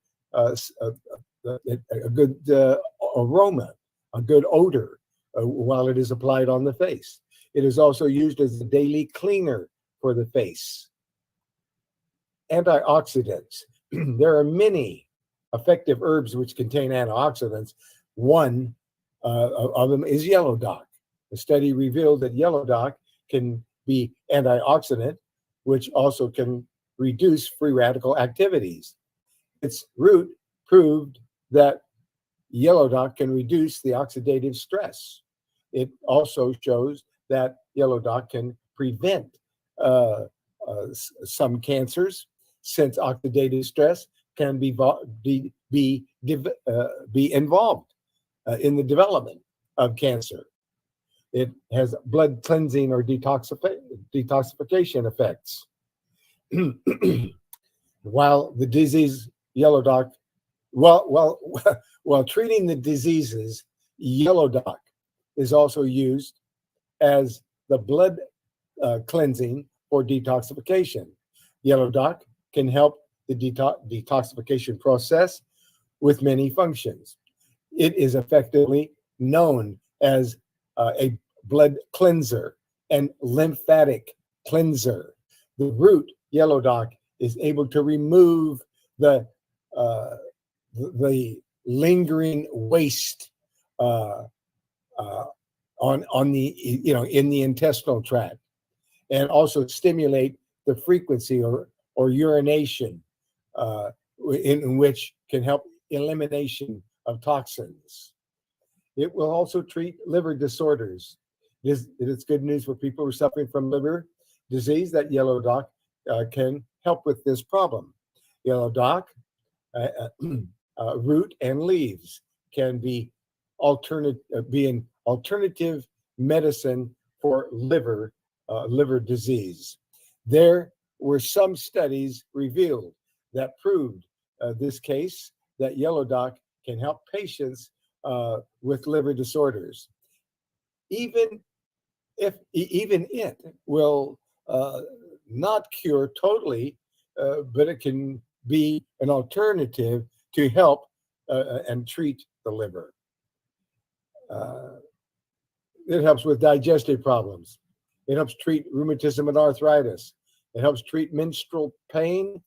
aroma, a good odor while it is applied on the face. It is also used as a daily cleaner for the face. Antioxidants. There are many effective herbs which contain antioxidants. One of them is yellow dock. The study revealed that yellow dock can be antioxidant, which also can reduce free radical activities. Its root proved that yellow dock can reduce the oxidative stress. It also shows that yellow dock can prevent some cancers, since oxidative stress can be involved in the development of cancer. It has blood cleansing or detoxification effects. While the disease yellow dock, while treating the diseases, yellow dock is also used as the blood cleansing for detoxification. Yellow Dock can help the detoxification process with many functions. It is effectively known as a blood cleanser and lymphatic cleanser. The root Yellow Dock is able to remove the lingering waste on the in the intestinal tract, and also stimulate the frequency or urination, in which can help elimination of toxins. It will also treat liver disorders. It is good news for people who are suffering from liver disease that Yellow Dock can help with this problem. Yellow Dock root and leaves can be an alternative medicine for liver disease. There were some studies revealed that proved this case, that Yellow Dock can help patients with liver disorders. Even it will not cure totally, but it can be an alternative to help and treat the liver. It helps with digestive problems. It helps treat rheumatism and arthritis. It helps treat menstrual pain,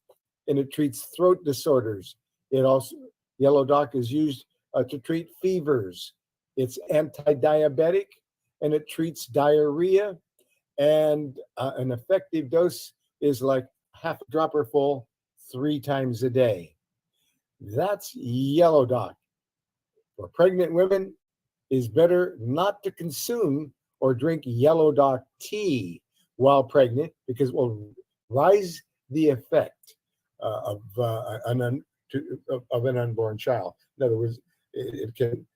and it treats throat disorders. Yellow Dock is used to treat fevers. It's anti-diabetic, and it treats diarrhea. And an effective dose is like half a dropper full 3 times a day. That's Yellow Dock. For pregnant women, it's better not to consume or drink Yellow Dock tea while pregnant, because it will rise the effect of an unborn child. In other words, it can.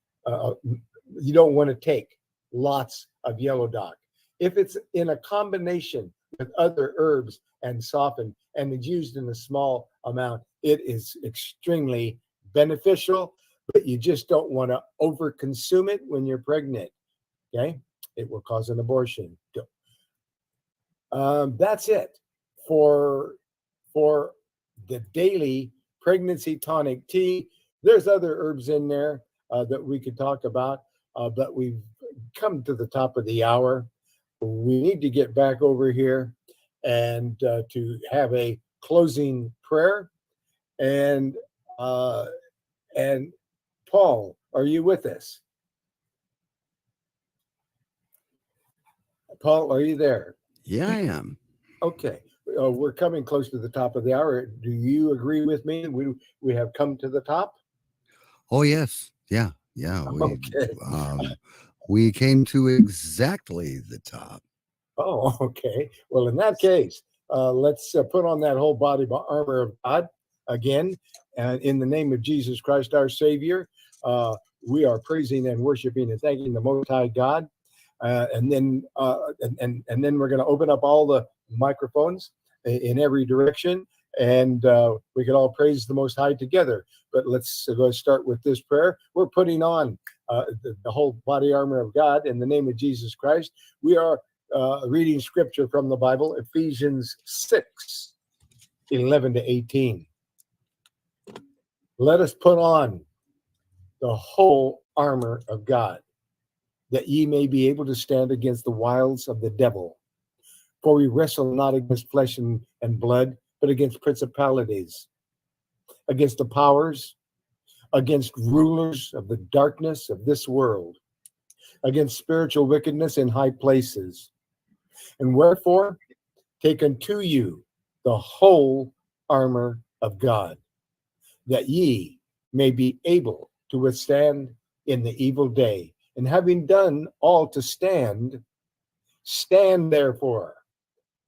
You don't want to take lots of Yellow Dock. If it's in a combination with other herbs and softened and it's used in a small amount, it is extremely beneficial, but you just don't want to overconsume it when you're pregnant. Okay? It will cause an abortion. That's it for the daily pregnancy tonic tea. There's other herbs in there that we could talk about, but we've come to the top of the hour. We need to get back over here and to have a closing prayer. And Paul, are you with us? Paul, are you there? Yeah, I am. Okay. We're coming close to the top of the hour. Do you agree with me? We have come to the top? Oh, yes. Yeah. Okay. We came to exactly the top. Oh, okay. Well, in that case, let's put on that whole body armor of God again. And in the name of Jesus Christ, our Savior, we are praising and worshiping and thanking the Most High God. And then we're going to open up all the microphones in every direction, and we can all praise the Most High together. But let's go start with this prayer. We're putting on the whole body armor of God in the name of Jesus Christ. We are reading scripture from the Bible, Ephesians 6:11-18. Let us put on the whole armor of God, that ye may be able to stand against the wiles of the devil. For we wrestle not against flesh and blood, but against principalities, against the powers, against rulers of the darkness of this world, against spiritual wickedness in high places. And wherefore, take unto you the whole armor of God, that ye may be able to withstand in the evil day. And having done all to stand, stand therefore,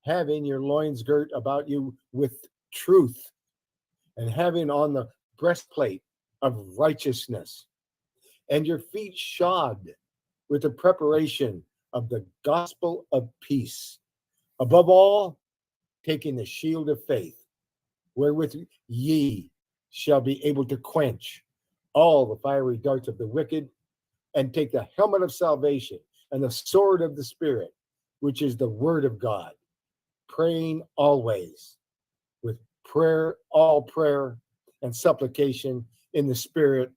having your loins girt about you with truth, and having on the breastplate of righteousness, and your feet shod with the preparation of the gospel of peace. Above all, taking the shield of faith, wherewith ye shall be able to quench all the fiery darts of the wicked, and take the helmet of salvation and the sword of the Spirit, which is the word of God, praying always with all prayer and supplication in the Spirit,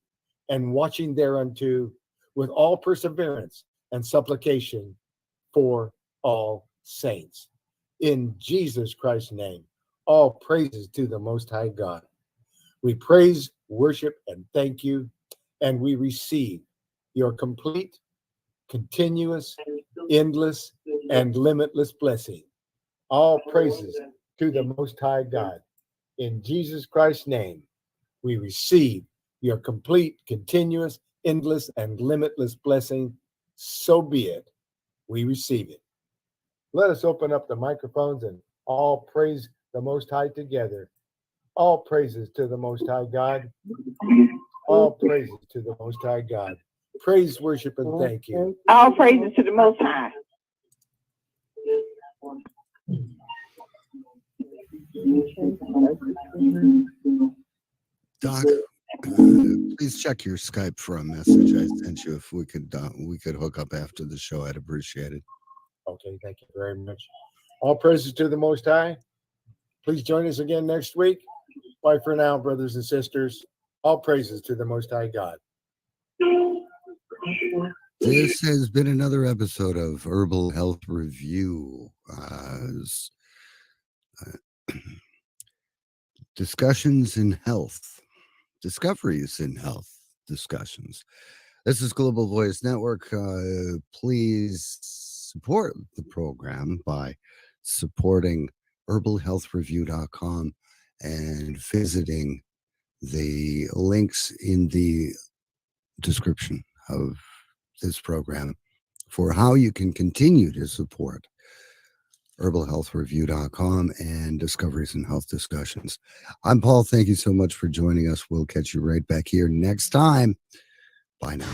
and watching thereunto with all perseverance and supplication for all saints. In Jesus Christ's name, all praises to the Most High God. We praise, worship, and thank you, and we receive your complete, continuous, endless, and limitless blessing. All praises to the Most High God. In Jesus Christ's name, we receive your complete, continuous, endless, and limitless blessing. So be it. We receive it. Let us open up the microphones and all praise the Most High together. All praises to the Most High God. All praises to the Most High God. Praise, worship, and thank you. All praises to the Most High. Doc, please check your Skype for a message I sent you. If we could hook up after the show, I'd appreciate it. Okay, thank you very much. All praises to the Most High. Please join us again next week. Bye for now, brothers and sisters. All praises to the Most High God. This has been another episode of Herbal Health Review. Discussions in health, discoveries in health discussions. This is Global Voice Network. Please support the program by supporting herbalhealthreview.com and visiting the links in the description of this program for how you can continue to support herbalhealthreview.com and discoveries in health discussions. I'm Paul. Thank you so much for joining us. We'll catch you right back here next time. Bye now.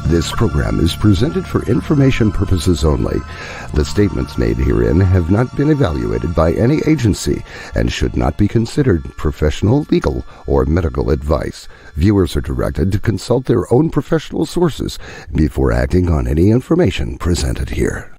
This program is presented for information purposes only. The statements made herein have not been evaluated by any agency and should not be considered professional, legal, or medical advice. Viewers are directed to consult their own professional sources before acting on any information presented here.